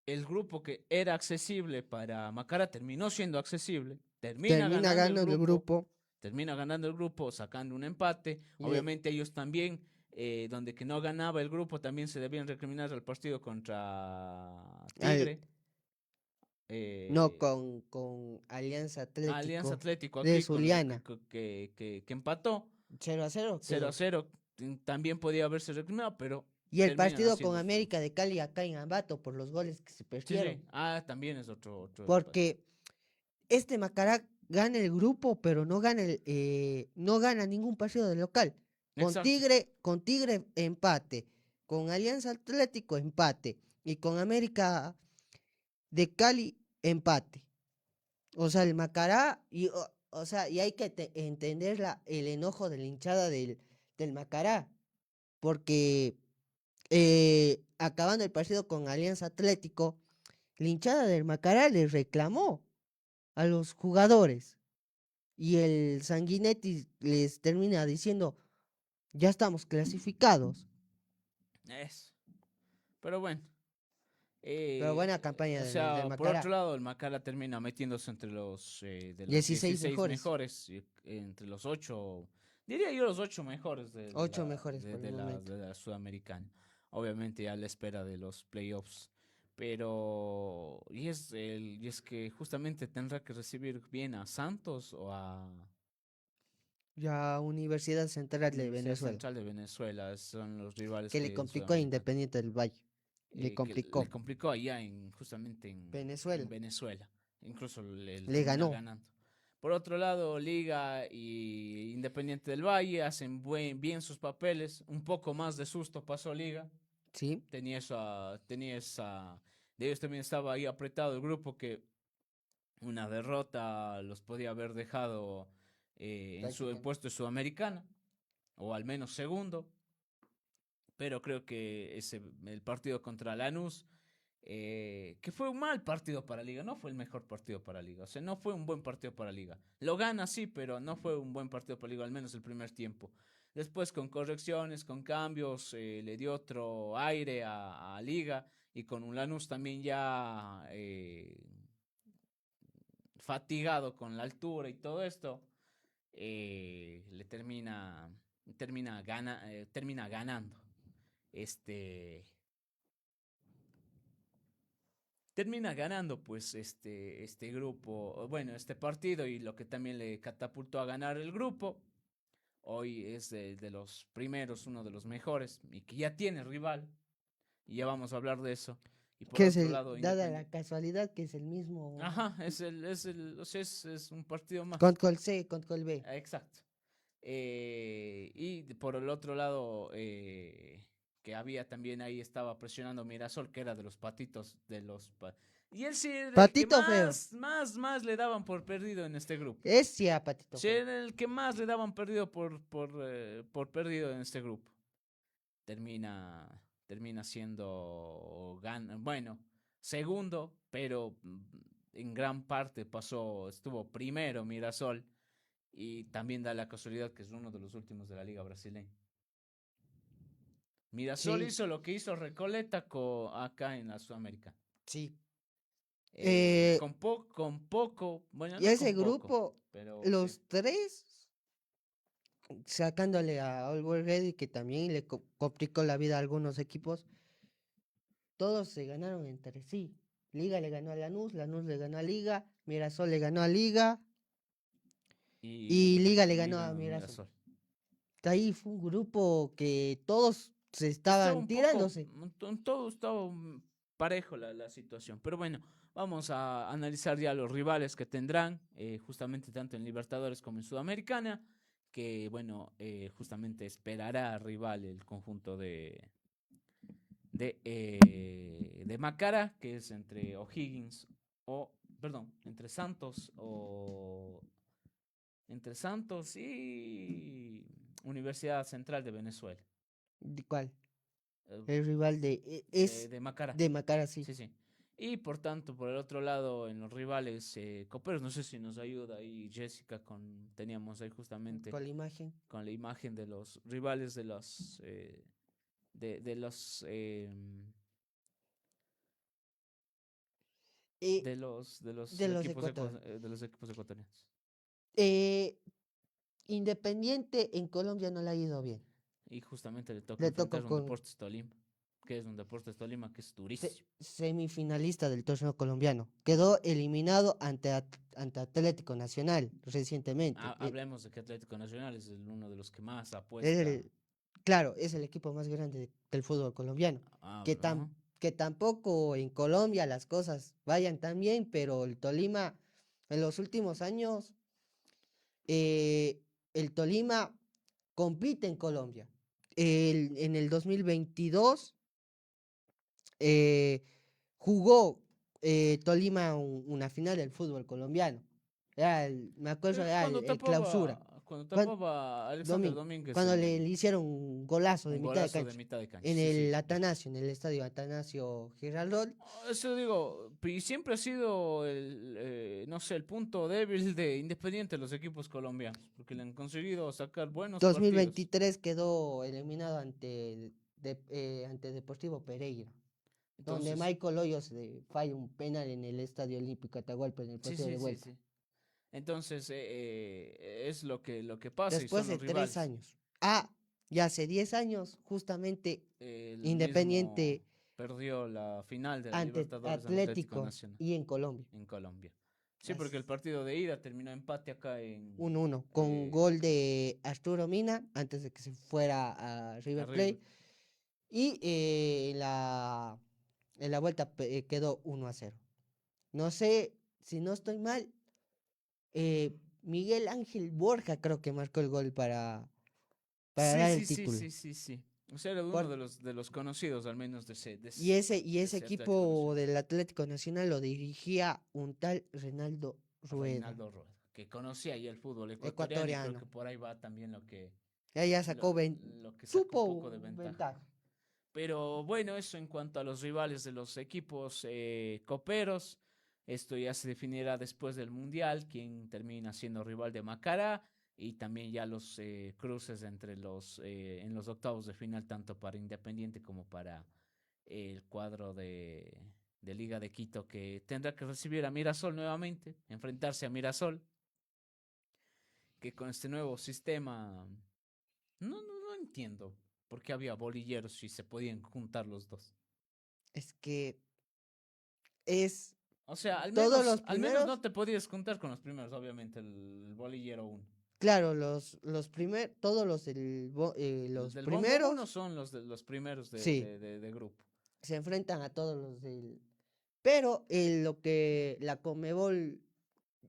el grupo que era accesible para Macara terminó siendo accesible, Termina ganando el grupo. termina ganando el grupo, sacando un empate. Y Obviamente ellos también, donde que no ganaba el grupo, también se debían recriminar al partido contra al- Tigre. no, eh, con Alianza Alianza Atlético Atlético de aquí Zuliana. que empató 0-0 0 a quedó. 0 También podía haberse recriminado, pero Y el terminan partido con haciendo su... América de Cali acá en Ambato por los goles que se Sí, sí. perdieron. Ah, también es otro empate. Porque este Macará gana el grupo, pero no gana no gana ningún partido de local. Exacto. Con Tigre empate, con Alianza Atlético empate y con América de Cali empate. O sea, el Macará o sea, y hay que entender el enojo de la hinchada del Macará, porque acabando el partido con Alianza Atlético, la hinchada del Macará le reclamó a los jugadores. Y el Sanguinetti les termina diciendo, ya estamos clasificados. Es. Pero bueno. Pero buena campaña O del sea, por otro Macará. lado, el Macala termina metiéndose entre los de los 16 16 mejores. mejores, entre los 8, diría yo los 8 mejores 8 mejores por el momento. de la Sudamericana. Obviamente a la espera de los playoffs. Pero, y es que justamente tendrá que recibir bien a Santos o a Ya Universidad Central de Universidad Venezuela, Central de Venezuela. Son los rivales que le que complicó a Sudamericana. Independiente del Valle. Le Que le complicó. complicó allá justamente en Venezuela. Venezuela. Incluso le Le termina ganó. ganando. Por otro lado, Liga y Independiente del Valle hacen bien sus papeles. Un poco más de susto pasó Liga. Sí, Tenía esa, de ellos también estaba ahí apretado el grupo que una derrota los podía haber dejado en su prácticamente. puesto de Sudamericana, o al menos segundo. Pero creo que el partido contra Lanús, que fue un mal partido para Liga, no fue el mejor partido para Liga, o sea, no fue un buen partido para Liga. Lo gana sí, pero no fue un buen partido para Liga, al menos el primer tiempo. Después con correcciones, con cambios, le dio otro aire a Liga y con un Lanús también ya fatigado con la altura y todo esto, le termina ganando este termina ganando pues este grupo, bueno, este partido y lo que también le catapultó a ganar el grupo. Hoy es de los primeros, uno de los mejores y que ya tiene rival y ya vamos a hablar de eso. Y por Que es otro lado, dada la Independiente. casualidad que es el mismo Ajá, o sea, es un partido más. control C, control B. Exacto. Y por el otro lado, que había también ahí estaba presionando Mirasol, que era de los patitos y él sí era el que Patito feo. más le daban por perdido en este grupo. Es sí a Patito Sí, feo. era el que más le daban perdido por perdido en este grupo. Termina, termina siendo, bueno, segundo, pero en gran parte estuvo primero Mirasol y también da la casualidad que es uno de los últimos de la Liga Brasileña. Mirasol Sí, hizo lo que hizo Recoleta acá en la Sudamérica. sí. Eh, Con poco, bueno, y no ese con poco, grupo, pero sí. los tres, sacándole a Always Ready, que también le complicó la vida a algunos equipos, todos se ganaron entre sí. Liga le ganó a Lanús le ganó a Liga, Mirasol le ganó a Liga y Liga le Y ganó Liga a no, Mirasol. Mirasol. Ahí fue un grupo que todos se Estaba estaban un poco, tirándose. todo estaba parejo la situación. Pero bueno, vamos a analizar ya los rivales que tendrán, justamente tanto en Libertadores como en Sudamericana. que bueno, justamente esperará rival el conjunto de Macara, que es entre O'Higgins o, perdón, entre Santos y Universidad Central de Venezuela, ¿De cuál? eh, El rival es de Macara. de Macara, sí. Sí, sí. Y por tanto, por el otro lado, en los rivales coperos, no sé si nos ayuda ahí Jessica teníamos ahí justamente Con la imagen. con la imagen de los rivales de los Eh, de los ecuatorianos. de los equipos ecuatorianos. Eh, Independiente en Colombia no le ha ido bien. Y justamente le toca Le tocó enfrentar un con Deportes Tolima, que es un Deportes Tolima que es durísimo. semifinalista del torneo colombiano. Quedó eliminado ante Atlético Nacional recientemente. Hablemos de que Atlético Nacional es uno de los que más Es apuesta. el, claro, es el equipo más grande del fútbol colombiano. Que, Ajá. que tampoco en Colombia las cosas vayan tan bien, pero el Tolima en los últimos años, eh, el Tolima compite en Colombia. En el 2022 eh, jugó Tolima una final del fútbol colombiano. Me acuerdo, era el clausura. Cuando Cuan- tapaba Alexander Domínguez Cuando le hicieron un golazo de un mitad de golazo de cancha mitad de cancha. en Sí, el sí. Atanasio, en el estadio Atanasio Girardot. Eso digo, y siempre ha sido no sé, el punto débil de Independiente los equipos colombianos, porque le han conseguido sacar buenos partidos. 2023 quedó eliminado ante Deportivo Pereira, donde Entonces, Michael Hoyos falla un penal en el Estadio Olímpico Atahualpa en el sí, partido sí, de sí, vuelta. sí. Entonces, es lo que pasa y Después son de los 3 años. rivales. Ya hace 10 años, justamente El mismo Independiente perdió la final de la ante Libertadores ante Atlético Atlético Nacional y en Colombia. en Colombia. Sí, porque el As- partido de ida terminó empate acá en 1-1 con eh, gol de Arturo Mina antes de que se fuera a River arriba. Plate. Y en la vuelta quedó 1-0. No sé si no estoy mal. Miguel Ángel Borja creo que marcó el gol para Sí, dar el sí, sí, título. sí, sí, sí. O sea, era uno Por- de los conocidos, al menos y de ese ese Atlético equipo Nacional. del Atlético Nacional lo dirigía un tal Reinaldo Rueda, Reinaldo Rueda, que conocía ya el fútbol ecuatoriano y creo ecuatoriano. que por ahí va también Ya lo, sacó, lo que sacó un poco supo de ventaja. ventaja. Pero bueno, eso en cuanto a los rivales de los equipos coperos. Esto ya se definirá después del Mundial, quién termina siendo rival de Macará y también ya los cruces entre en los octavos de final, tanto para Independiente como para el cuadro de Liga de Quito, que tendrá que recibir a Mirasol nuevamente, enfrentarse a Mirasol, que con este nuevo sistema no entiendo por qué había bolilleros si se podían juntar los dos. Es que es O sea, todos los al menos no primeros, te podías juntar con los primeros, obviamente, el bolillero uno. claro, los primeros, todos Los los del bombo uno primeros, son los primeros sí, de grupo. se enfrentan a todos los del. Pero la Conmebol,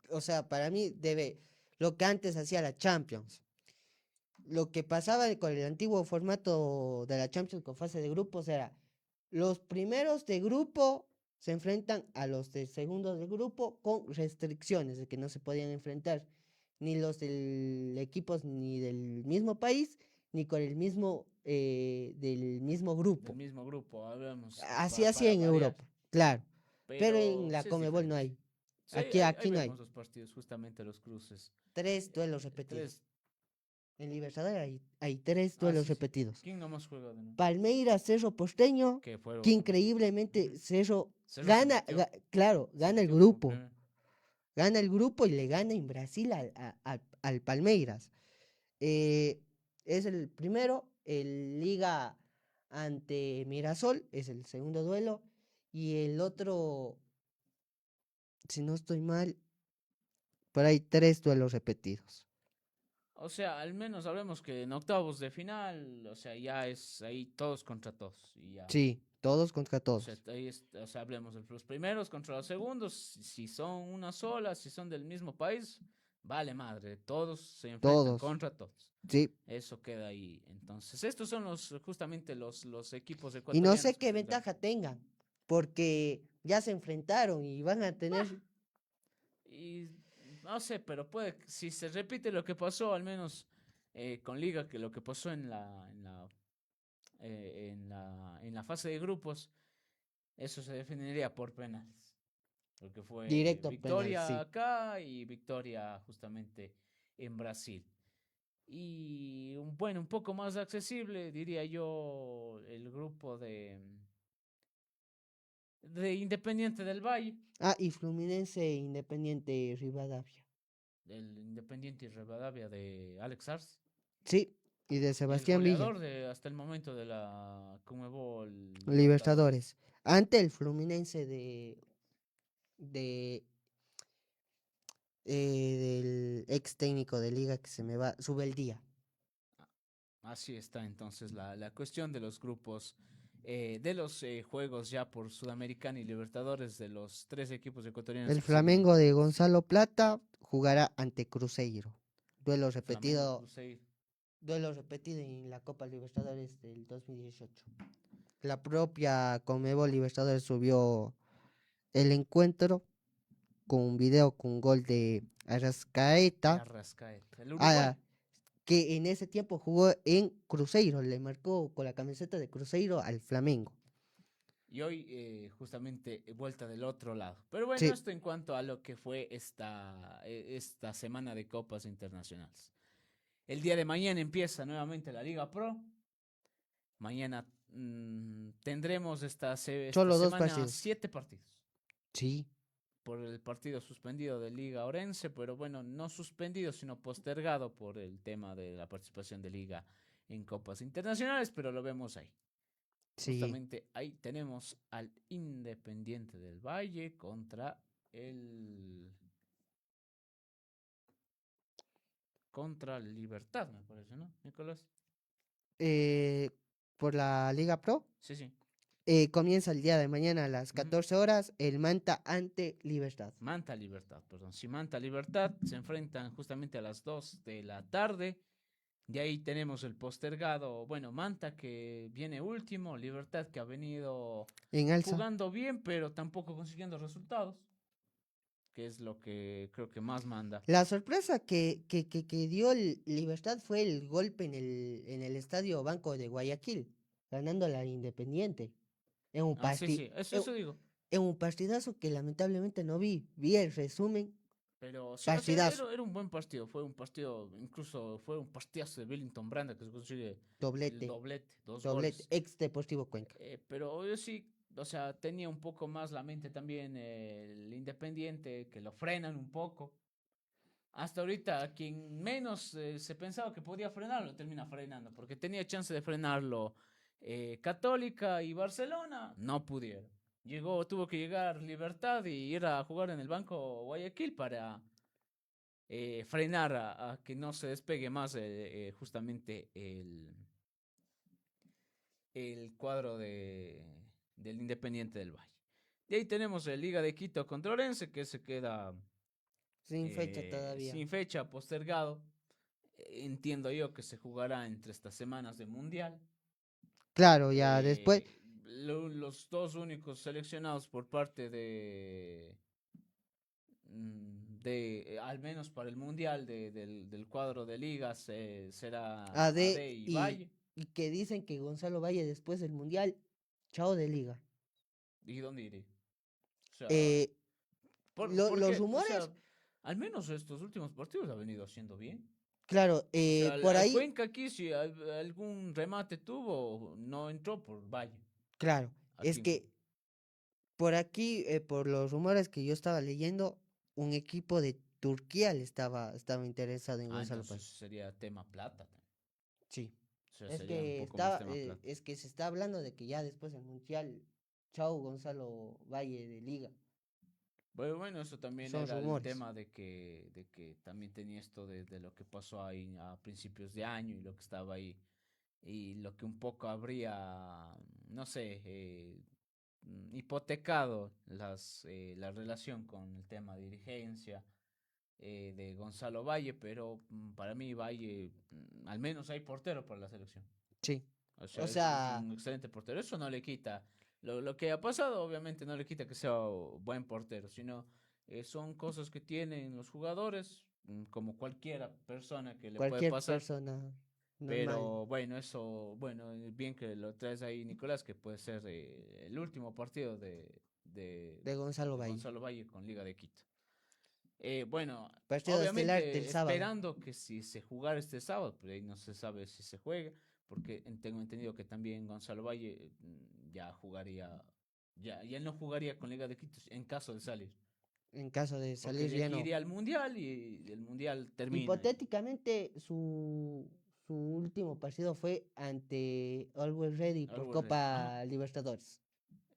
o sea, para mí lo que antes hacía la Champions. Lo que pasaba con el antiguo formato de la Champions con fase de grupos era los primeros de grupo se enfrentan a los de segundos de grupo con restricciones de que no se podían enfrentar ni los del equipos ni del mismo país ni con el mismo del mismo Del grupo. mismo grupo, hablamos Así hacía para en variar. Europa, claro. Pero en Pero la sí es Conmebol no diferente. hay. Sí, ahí Aquí no hay. vemos los partidos, justamente los cruces. 3 duelos repetidos. Tres. En Libertadores hay 3 duelos Sí, sí. repetidos. ¿Quién nomás juega de nuevo? Palmeiras, Cerro Porteño, Que que fueron. increíblemente Cerro Cerro gana, claro, se gana el metió como grupo. primero. Gana el grupo y le gana en Brasil al Palmeiras. Eh, es el primero, el Liga ante Mirasol, es el segundo duelo. Y el otro, si no estoy mal, por ahí 3 duelos repetidos. O sea, al menos hablemos que en octavos de final, o sea, ya es ahí todos contra todos. Y ya. Sí, todos contra O sea, todos. o sea, hablemos de los primeros contra los segundos, si son una sola, si son del mismo país, vale madre, todos se enfrentan Todos. contra todos. Sí. Eso queda ahí. Entonces, estos son justamente los equipos Y no sé ecuatorianos que qué tendrán. ventaja tengan, porque ya se enfrentaron y van a tener. Y no sé, pero puede, si se repite lo que pasó, al menos con Liga, que lo que pasó en la fase de grupos, eso se definiría por penales. Porque fue Directo a penal, victoria sí. acá y victoria justamente en Brasil. Y bueno, un poco más accesible, diría yo, el grupo de Independiente del Valle. Ah, y Fluminense Independiente Rivadavia. El Independiente y Rivadavia de Alex Arce. Sí, y de El Sebastián Villa. goleador de hasta el momento de la Conmebol Libertadores. Libertadores. Ante el Fluminense de del ex técnico de liga que se me va, sube el día. Así está entonces la cuestión de los grupos, de los juegos ya por Sudamericana y Libertadores de los tres equipos ecuatorianos El que siguen. Flamengo de Gonzalo Plata jugará ante Cruzeiro. Duelo Flamengo, repetido, Cruzeiro. duelo repetido en la Copa Libertadores del 2018. La propia Conmebol Libertadores subió el encuentro con un video con un gol de De Arrascaeta, Arrascaeta. El uruguayo. ah, que en ese tiempo jugó en Cruzeiro, le marcó con la camiseta de Cruzeiro al Flamengo. Y hoy justamente vuelta del otro lado. Pero bueno, Sí, esto en cuanto a lo que fue esta semana de copas internacionales. El día de mañana empieza nuevamente la Liga Pro. Mañana tendremos esta solo dos semana partidos. 7 partidos. Sí, Por el partido suspendido de Liga Orense, pero bueno, no suspendido, sino postergado por el tema de la participación de Liga en copas internacionales, pero lo vemos ahí. sí. Justamente ahí tenemos al Independiente del Valle contra el Libertad, me parece, ¿no, Nicolás? Eh, por la Liga Pro. Sí, sí. Comienza el día de mañana a las Ujú. 14 horas el Manta ante Libertad. Manta Libertad, perdón. Si Manta Libertad se enfrentan justamente a las 2 de la tarde. De ahí tenemos el postergado, bueno, Manta que viene último, Libertad que ha venido En alza. jugando bien, pero tampoco consiguiendo resultados, que es lo que creo que más manda. La sorpresa que dio el Libertad fue el golpe en el Estadio Banco de Guayaquil, ganando a la Independiente. En un, Ah, sí, parti- sí, eso, en, eso digo. en un partidazo que lamentablemente no vi. Vi el resumen. Pero sí, o sea, Partidazo. era un buen partido, fue un partido, incluso fue un partidazo de Billington Branda que se consigue el Doblete. doblete, dos Doblete. goles. Ex Deportivo Cuenca. Pero yo sí, o sea, tenía un poco más la mente también el Independiente, que lo frenan un poco. Hasta ahorita, a quien menos se pensaba que podía frenarlo, termina frenando, porque tenía chance de frenarlo Católica y Barcelona, no pudieron. Tuvo que llegar Libertad y ir a jugar en el banco Guayaquil para frenar a que no se despegue más justamente el cuadro del Independiente del Valle. De ahí tenemos el Liga de Quito contra Orense, que se queda Sin fecha todavía. sin fecha, postergado. Entiendo yo que se jugará entre estas semanas de Mundial. Claro, ya después. Los dos únicos seleccionados por parte al menos para el Mundial del cuadro de ligas será AD AD y Valle. y que dicen que Gonzalo Valle después del Mundial, chao de liga. ¿Y dónde iré? O sea, Eh, los porque, o sea, rumores, al menos estos últimos partidos ha venido haciendo bien. claro, O sea, por ahí, Cuenca aquí, si algún remate tuvo, no entró por Valle, claro, aquí es en Cuenca. que por aquí, por los rumores que yo estaba leyendo, un equipo de Turquía estaba interesado en Ah, Gonzalo entonces Valle. sería tema plata también. Sí, O sea, sería un poco más tema plata. es que se está hablando de que ya después del Mundial, chao Gonzalo Valle de liga. Bueno, eso también Son era el rumores. tema de que también tenía esto de lo que pasó ahí a principios de año y lo que estaba ahí y lo que un poco habría, no sé, hipotecado la relación con el tema de dirigencia. de Gonzalo Valle, pero para mí Valle, al menos hay portero para la selección. Sí. O O sea, es sea, un excelente portero. Eso no le quita. Lo que ha pasado, obviamente, no le quita que sea buen portero, sino son cosas que tienen los jugadores, como cualquiera persona que le puede cualquier pasar. persona normal Pero bueno, eso, bueno, bien que lo traes ahí, Nicolás, que puede ser el último partido de Gonzalo de Valle. Gonzalo Valle con Liga de Quito. Bueno, Partido estelar del obviamente sábado. esperando que si se jugara este sábado, pero ahí no se sabe si se juega, porque tengo entendido que también Gonzalo Valle ya jugaría, ya él no jugaría con Liga de Quito en caso de salir, En caso de porque salir de aquí lleno. iría al Mundial y el Mundial termina. Hipotéticamente, su último partido fue ante Always Ready por Algo Ready. Ajá. Copa Libertadores.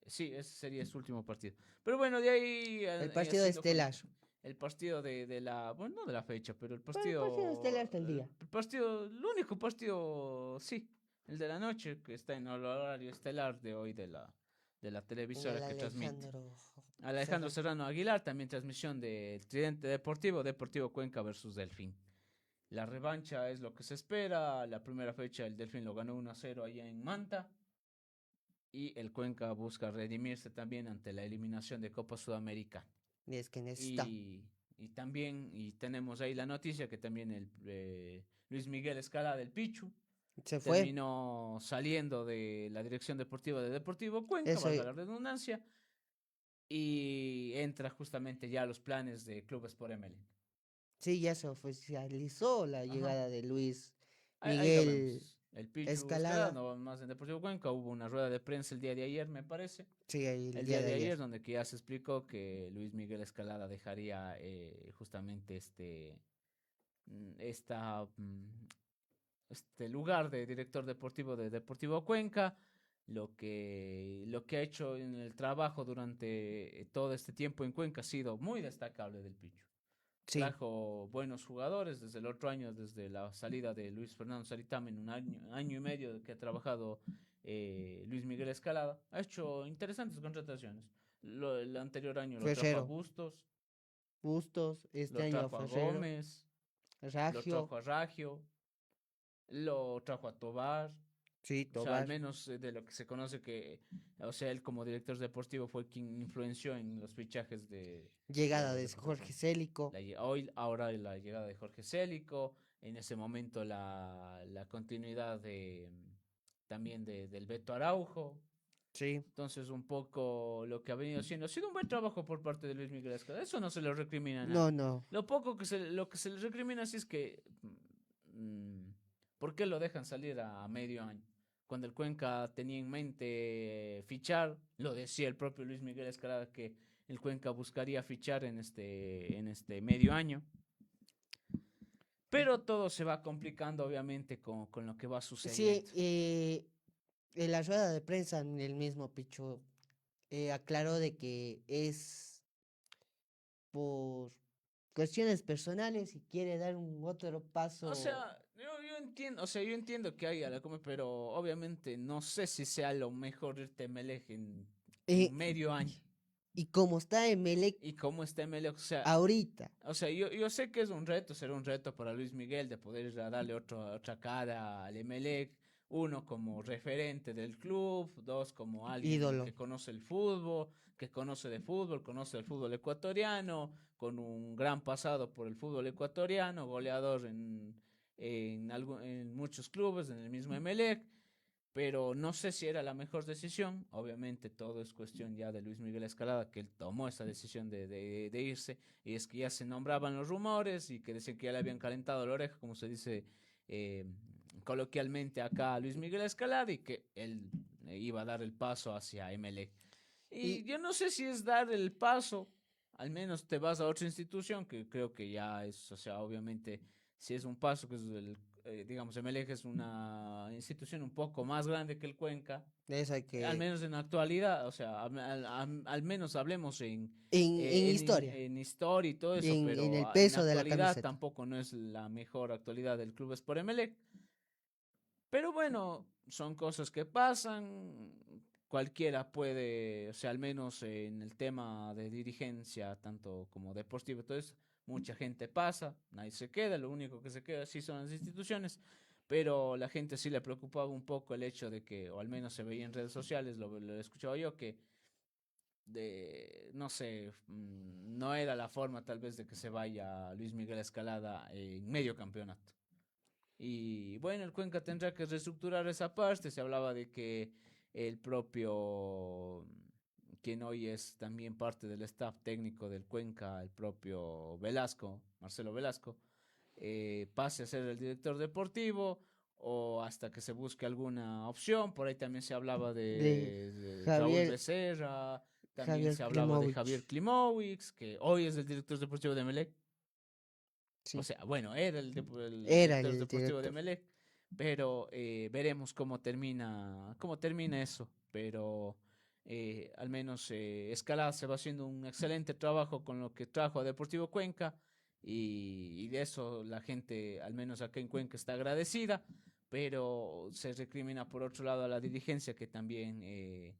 Sí, ese sería su último partido. Pero bueno, de ahí, El partido haciendo estelar. el partido de la, bueno, no de la fecha, pero Pero el partido estelar del día. el partido, el único partido, sí, el de la noche, que está en el horario estelar de hoy de la En televisora el que transmite. Alejandro Alejandro Serrano. Serrano Aguilar, también transmisión de Tridente Deportivo, Deportivo Cuenca versus Delfín. La revancha es lo que se espera. La primera fecha el Delfín lo ganó 1-0 allá en Manta. Y el Cuenca busca redimirse también ante la eliminación de Copa Sudamericana. Y es que necesita. Y, y también, y tenemos ahí la noticia que también el Luis Miguel Escala del Pichu Se fue. terminó saliendo de la dirección deportiva de Deportivo Cuenca, Eso, valga la redundancia, y entra justamente ya a los planes de Clubes por ML. sí, ya se oficializó la Ajá. llegada de Luis Ahí lo Miguel vemos. El Pichu Escalada Escalada. no va más en Deportivo Cuenca. Hubo una rueda de prensa el día de ayer, me parece. Sí, el El día día de de ayer. ayer, donde que ya se explicó que Luis Miguel Escalada dejaría justamente esta, este lugar de director deportivo de Deportivo Cuenca, lo que ha hecho en el trabajo durante todo este tiempo en Cuenca ha sido muy destacable del Pichu. Sí, Trajo buenos jugadores desde el otro año, desde la salida de Luis Fernando Saritama en un año y medio que ha trabajado Luis Miguel Escalada. Ha hecho interesantes contrataciones. El anterior año lo trajo a Ferrero. Bustos, Bustos, este lo año trajo a Ferrero. Gómez, lo Ragio. trajo a Ragio, lo trajo a Tobar. Sí, O sea, al Tobar. menos de lo que se conoce que, o sea, él como director deportivo fue quien influenció en los fichajes Llegada los de deportistas. Jorge Célico. Hoy, ahora la llegada de Jorge Célico, en ese momento la continuidad también del Beto Araujo. Sí. Entonces, un poco lo que ha venido haciendo ha sido un buen trabajo por parte de Luis Miguel Escalada. Eso no se le recrimina a No, nadie. no. Lo que se le recrimina sí es que, mm, ¿por qué lo dejan salir a medio año? Cuando el Cuenca tenía en mente fichar, lo decía el propio Luis Miguel Escalada que el Cuenca buscaría fichar en este medio año. Pero todo se va complicando, obviamente, con lo que va Sí, sucediendo. en la rueda de prensa el mismo Pichu aclaró de que es por cuestiones personales y quiere dar un otro O paso. sea, yo entiendo, o sea, yo entiendo que hay a la come, pero obviamente no sé si sea lo mejor irte a Melec eh, en medio año. y como está Emelec Y cómo está Melec, ahorita, yo sé que es un reto, será un reto para Luis Miguel de poder ir a darle otra cara al Emelec. Uno como referente del club, dos como alguien ídolo. que conoce el fútbol, que conoce de fútbol, conoce el fútbol ecuatoriano, con un gran pasado por el fútbol ecuatoriano, goleador en muchos clubes, en el mismo Emelec, pero no sé si era la mejor decisión. Obviamente todo es cuestión ya de Luis Miguel Escalada, que él tomó esa decisión de irse, y es que ya se nombraban los rumores y que decían que ya le habían calentado la oreja, como se dice eh, coloquialmente acá a Luis Miguel Escalada, y que él iba a dar el paso hacia MLE. Y Y yo no sé si es dar el paso, al menos te vas a otra institución, que creo que ya es, o sea, obviamente, si es un paso, que es digamos, MLE es una institución un poco más grande que el Cuenca, de eso hay al que. menos en la actualidad, o sea, al menos hablemos En historia, en historia y todo eso, en pero el en la peso de la actualidad camiseta. tampoco no es la mejor actualidad del club Sport Emelec. Pero bueno, son cosas que pasan, cualquiera puede, o sea, al menos en el tema de dirigencia, tanto como deportivo, todo eso, mucha gente pasa, nadie se queda, lo único que se queda sí son las instituciones, pero la gente sí le preocupaba un poco el hecho de que, o al menos se veía en redes sociales, lo he escuchado yo, que no sé, no era la forma tal vez de que se vaya Luis Miguel Escalada en medio campeonato. Y bueno, el Cuenca tendrá que reestructurar esa parte. Se hablaba de que el propio, quien hoy es también parte del staff técnico del Cuenca, el propio Velasco, Marcelo Velasco, pase a ser el director deportivo o hasta que se busque alguna opción. Por ahí también se hablaba De de Raúl Javier, Becerra, también Javier se hablaba de Javier Klimovich. Klimowicz, que hoy es el director deportivo de Melec. O Sí, sea, bueno, era el era director el deportivo de director. Melec, pero veremos cómo termina eso. Pero al menos Escalada se va haciendo un excelente trabajo con lo que trajo a Deportivo Cuenca y de eso la gente, al menos acá en Cuenca, está agradecida, pero se recrimina por otro lado a la dirigencia que también,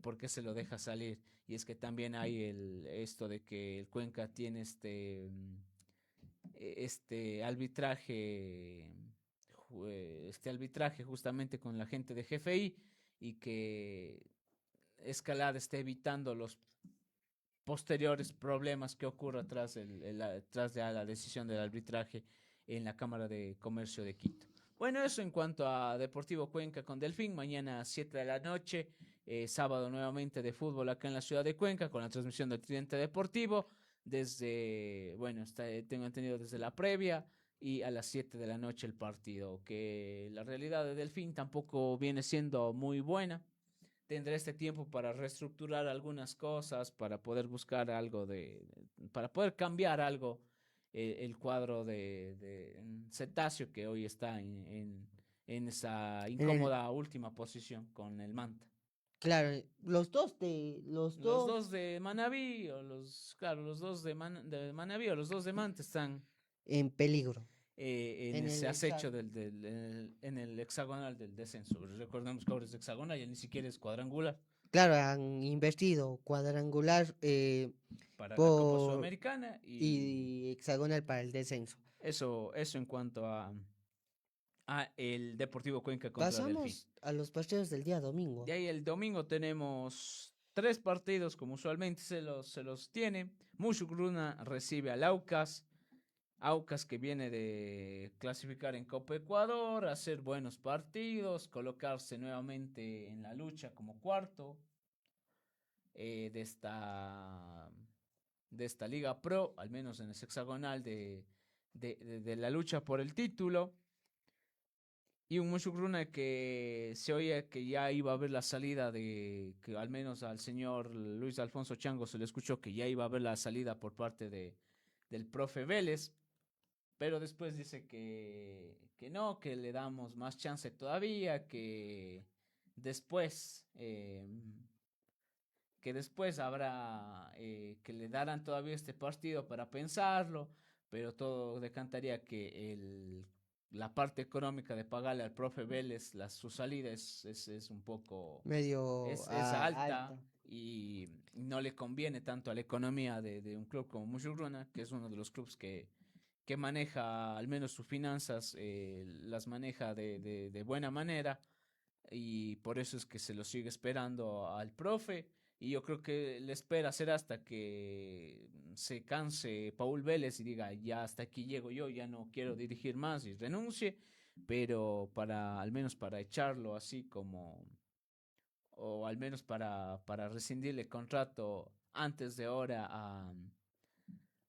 ¿por qué se lo deja salir? Y es que también hay esto de que el Cuenca tiene este arbitraje justamente con la gente de GFI y que Escalada esté evitando los posteriores problemas que ocurra tras de la decisión del arbitraje en la Cámara de Comercio de Quito. Bueno, eso en cuanto a Deportivo Cuenca con Delfín, mañana 7 de la noche, sábado nuevamente de fútbol acá en la ciudad de Cuenca con la transmisión del Tridente Deportivo desde, bueno, tengo entendido desde la previa y a las 7 de la noche el partido, que la realidad de Delfín tampoco viene siendo muy buena. Tendré este tiempo para reestructurar algunas cosas, para poder buscar algo para poder cambiar algo el cuadro de Cetáceo que hoy está en esa En el, incómoda última posición con el Manta. claro, los Los dos dos de Manabí, claro, los dos de Manabí o los dos de Manta están en peligro. en En ese el acecho hexágono. en el hexagonal del descenso. Recordemos que ahora es hexagonal, ya ni siquiera es cuadrangular. Claro, han invertido cuadrangular Para la Copa por Sudamericana y y hexagonal para el descenso. eso en cuanto a el Deportivo Cuenca contra Delfín. Pasamos a los partidos del día domingo. De ahí el domingo tenemos tres partidos como usualmente se los tiene. Mushugruna recibe al Aucas. Aucas que viene de clasificar en Copa Ecuador, hacer buenos partidos, colocarse nuevamente en la lucha como cuarto de esta Liga Pro, al menos en el hexagonal de la lucha por el título. Y un Mushugruna que se oía que ya iba a haber la salida que al menos al señor Luis Alfonso Chango se le escuchó que ya iba a haber la salida por parte del profe Vélez, pero después dice que no, que le damos más chance todavía, después que después habrá, que le darán todavía este partido para pensarlo, pero todo decantaría que la parte económica de pagarle al profe Vélez su salida es un poco, Medio es alta alta. y no le conviene tanto a la economía de un club como Mushugruna, que es uno de los clubes que maneja al menos sus finanzas, las maneja de buena manera y por eso es que se lo sigue esperando al profe y yo creo que le espera hacer hasta que se canse Paul Vélez y diga ya hasta aquí llego yo, ya no quiero dirigir más y renuncie, pero al menos para echarlo así como o al menos para rescindirle contrato antes de hora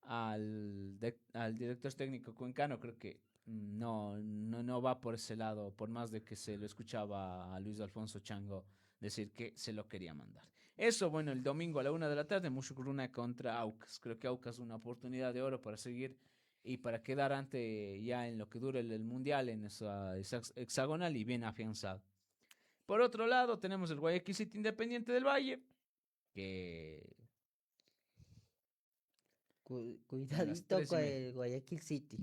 al director técnico cuencano, creo que no va por ese lado, por más de que se lo escuchaba a Luis Alfonso Chango decir que se lo quería mandar. Eso, bueno, el domingo a la 1 de la tarde, Mushugruna contra Aucas. Creo que Aucas es una oportunidad de oro para seguir y para quedar ante ya en lo que dure el mundial en esa hexagonal y bien afianzado. Por otro lado, tenemos el Guayaquil City Independiente del Valle, que a las Cuidadito tres y con media. el Guayaquil City.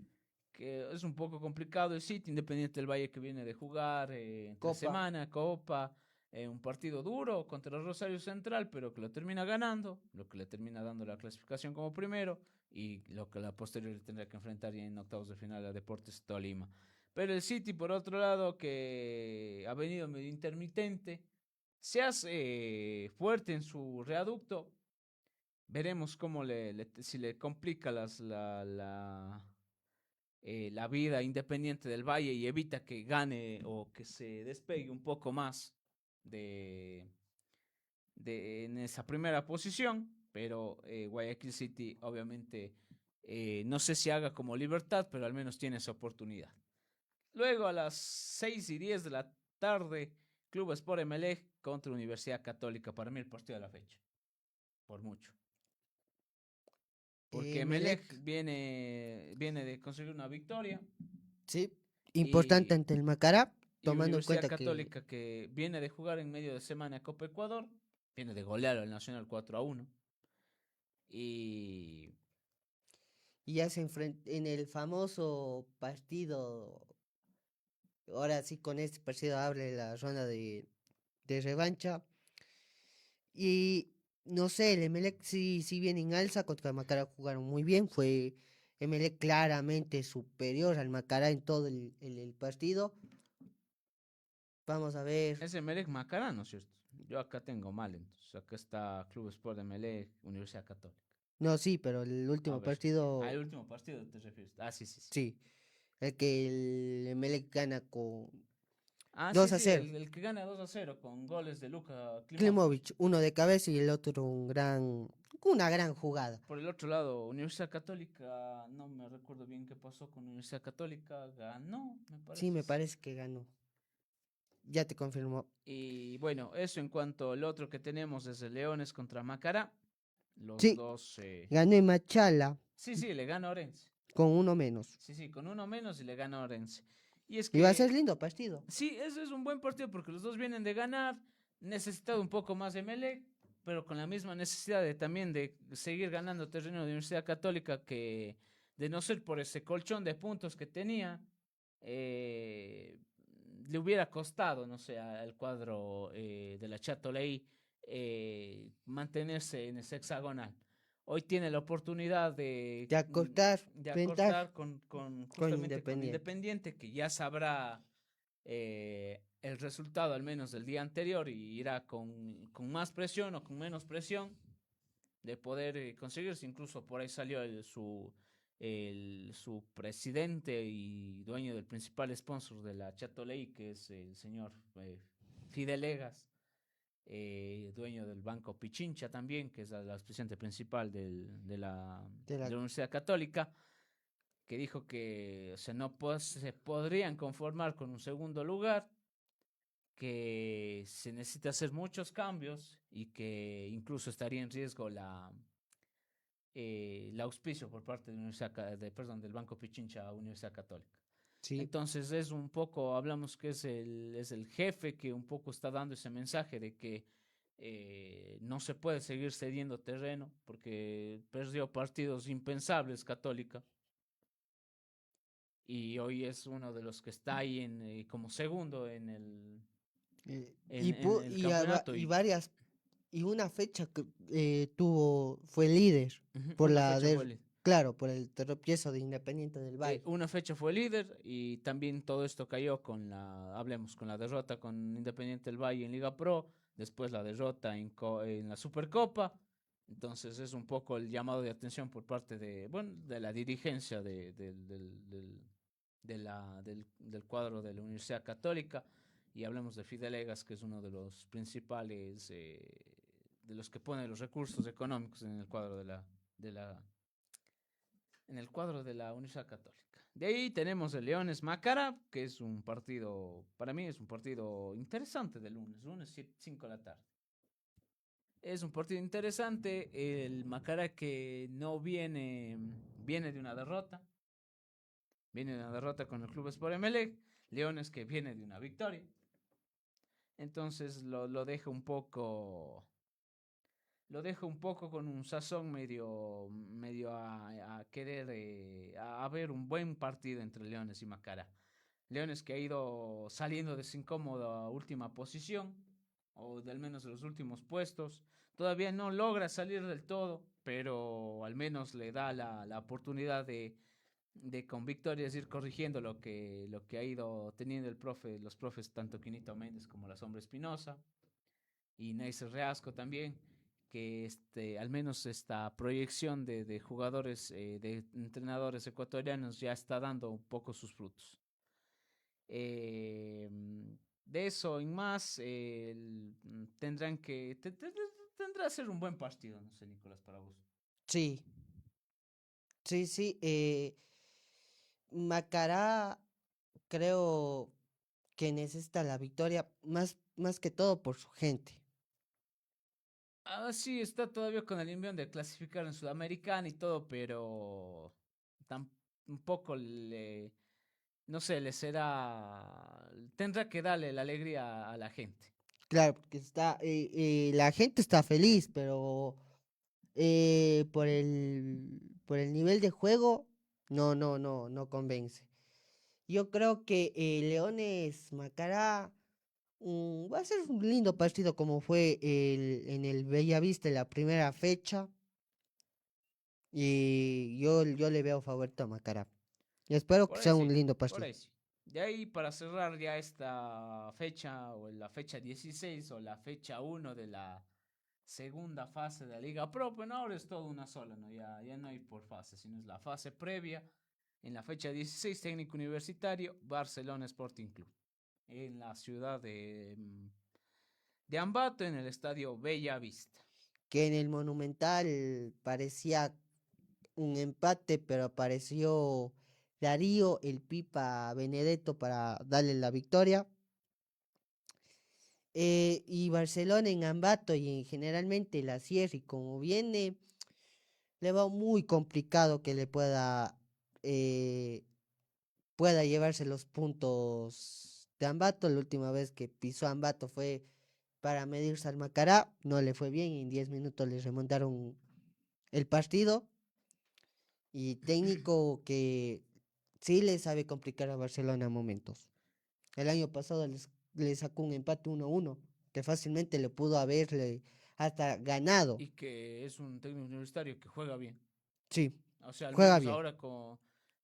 Que es un poco complicado el City, Independiente del Valle que viene de jugar entre Copa. semana, Copa, Un partido duro contra el Rosario Central, pero que lo termina ganando, lo que le termina dando la clasificación como primero y lo que la posterior tendrá que enfrentar ya en octavos de final a Deportes Tolima. Pero el City, por otro lado, que ha venido medio intermitente, se hace fuerte en su readucto. Veremos cómo si le complica la vida Independiente del Valle y evita que gane o que se despegue un poco más de, en esa primera posición. Pero Guayaquil City obviamente no sé si haga como Libertad, pero al menos tiene esa oportunidad. Luego a las 6:10 de la tarde, Club Sport Emelec contra Universidad Católica. Para mí el partido de la fecha, por mucho. Porque Emelec viene de conseguir una victoria. Sí, importante Y, ante el Macará, y tomando en Universidad cuenta que Católica que viene de jugar en medio de semana a Copa Ecuador. Viene de golear al Nacional 4-1. Y ya se enfrenta en el famoso partido, ahora sí con este partido abre la ronda de revancha. Y no sé, el Emelec sí viene en alza, contra el Macará jugaron muy bien, fue Emelec claramente superior al Macará en todo el partido. Vamos a ver. es Emelec Macará, ¿no es cierto? Yo acá tengo mal, entonces. Acá está Club Sport de Emelec, Universidad Católica. No, sí, pero el A último ver. partido, El último partido te refieres. Sí, sí, sí. sí, el que el Emelec gana con Sí, 2 a sí, 0. el que gana 2-0 con goles de Luka Klimovic. Klimovic, uno de cabeza y el otro una gran jugada. Por el otro lado, Universidad Católica, no me recuerdo bien qué pasó con Universidad Católica, ganó, me Sí, parece, me sí. parece que ganó. Ya te confirmó. Y bueno, eso en cuanto al otro que tenemos es el Leones contra Macará. Los Sí, dos, ganó en Machala sí, sí, le gana Orense. con uno menos. Sí, sí, con uno menos y le gana Orense. Y es Y va a ser que, lindo partido. sí, eso es un buen partido porque los dos vienen de ganar, necesitado un poco más de Melec, pero con la misma necesidad de también de seguir ganando terreno de Universidad Católica que de no ser por ese colchón de puntos que tenía, le hubiera costado, no sé, al cuadro de la Châteauneuf mantenerse en ese hexagonal. Hoy tiene la oportunidad De acortar de ventaja acortar con justamente con Independiente. Independiente, que ya sabrá el resultado al menos del día anterior y irá con más presión o con menos presión de poder conseguirse. Incluso por ahí salió su presidente y dueño del principal sponsor de la Châteauneuf, que es el señor Fidelegas, dueño del Banco Pichincha también, que es el presidente principal De de la, la Universidad Católica, que dijo que se podrían conformar con un segundo lugar, que se necesita hacer muchos cambios y que incluso estaría en riesgo el auspicio por parte de del Banco Pichincha a Universidad Católica. sí, Entonces es un poco, hablamos que es el jefe que un poco está dando ese mensaje de que no se puede seguir cediendo terreno porque perdió partidos impensables Católica y hoy es uno de los que está ahí como segundo en el campeonato y y varias, y una fecha que fue líder por una fecha fue líder. claro, por el tropiezo de Independiente del Valle. Una fecha fue líder y también todo esto cayó hablemos, con la derrota con Independiente del Valle en Liga Pro, después la derrota en la Supercopa. Entonces es un poco el llamado de atención por parte de la dirigencia del cuadro de la Universidad Católica. Y hablemos de Fidelegas, que es uno de los principales, de los que pone los recursos económicos en el cuadro en el cuadro de la Universidad Católica. De ahí tenemos el Leones Macará, que es un partido, para mí es un partido interesante de lunes 5 de la tarde. Es un partido interesante, el Macará que no viene viene de una derrota con el Club Sport Emelec, Leones que viene de una victoria. Entonces lo deja un poco con un sazón medio a querer a ver un buen partido entre Leones y Macará. Leones que ha ido saliendo de su incómoda última posición o de al menos de los últimos puestos. Todavía no logra salir del todo, pero al menos le da la oportunidad de con victorias ir corrigiendo lo que ha ido teniendo los profes tanto Quinito Méndez como la Sombra Espinosa y Neisser Reasco también, que al menos esta proyección de jugadores, de entrenadores ecuatorianos ya está dando un poco sus frutos. Eh, de eso en más, tendrán que, tendrá que ser un buen partido, no sé, Nicolás, para vos. Sí, sí, sí. Macará creo que necesita la victoria más que todo por su gente. Ah, sí, está todavía con el envión de clasificar en Sudamericana y todo, pero un poco no sé, le será, tendrá que darle la alegría a la gente. Claro, porque la gente está feliz, pero por el nivel de juego, no convence. Yo creo que Leones Macará va a ser un lindo partido como fue en el Bellavista en la primera fecha. Y yo le veo favorito a Macará. Y espero Por que ahí sea un sí, lindo por partido. ahí sí. De ahí para cerrar ya esta fecha, o la fecha 16 o la fecha 1 de la segunda fase de la Liga Pro, bueno, ahora es todo una sola, ¿no? Ya no hay por fase, sino es la fase previa. En la fecha 16, técnico universitario, Barcelona Sporting Club. En la ciudad de Ambato, en el estadio Bella Vista. Que en el Monumental parecía un empate, pero apareció Darío, el Pipa Benedetto para darle la victoria. Y Barcelona en Ambato y generalmente la Sierra, y como viene, le va muy complicado que le eh, pueda llevarse los puntos de Ambato. La última vez que pisó Ambato fue para medirse al Macará, no le fue bien, en 10 minutos les remontaron el partido. Y técnico que sí le sabe complicar a Barcelona a momentos. El año pasado le sacó un empate 1-1 que fácilmente le pudo haberle hasta ganado. Y que es un técnico universitario que juega bien. Sí, O sea, al juega menos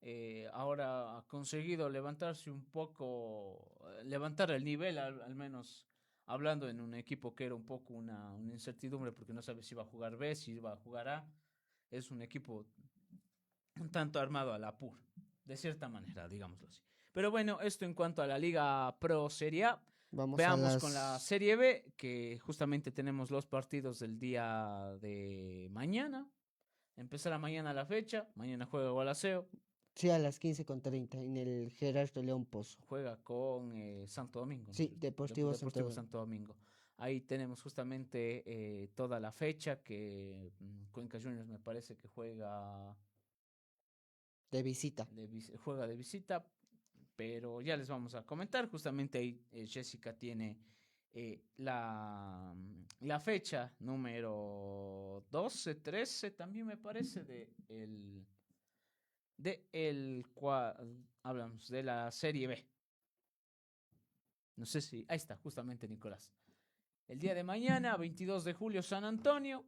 bien. ahora ha conseguido levantarse un poco, levantar el nivel, al menos hablando en un equipo que era un poco una incertidumbre porque no sabe si va a jugar B, si va a jugar A. Es un equipo un tanto armado a la PUR, de cierta manera, digámoslo así. Pero bueno, esto en cuanto a la Liga Pro Serie A. Vamos a Veamos con la las... Serie B, que justamente tenemos los partidos del día de mañana. Empezará mañana la fecha. Mañana juega Gualaceo. Sí, a las 15:30 en el Gerardo León Pozo. Juega con Santo Domingo, ¿no es Sí, cierto? Deportivo Santo Deportivo Domingo. Santo Domingo. Ahí tenemos justamente toda la fecha que Cuenca Juniors me parece que De visita. juega de visita, pero ya les vamos a comentar. Justamente ahí Jessica tiene la fecha número 12 13 también me parece de el cual hablamos de la Serie B. No sé si, ahí está, justamente Nicolás. El día de mañana, 22 de julio, San Antonio,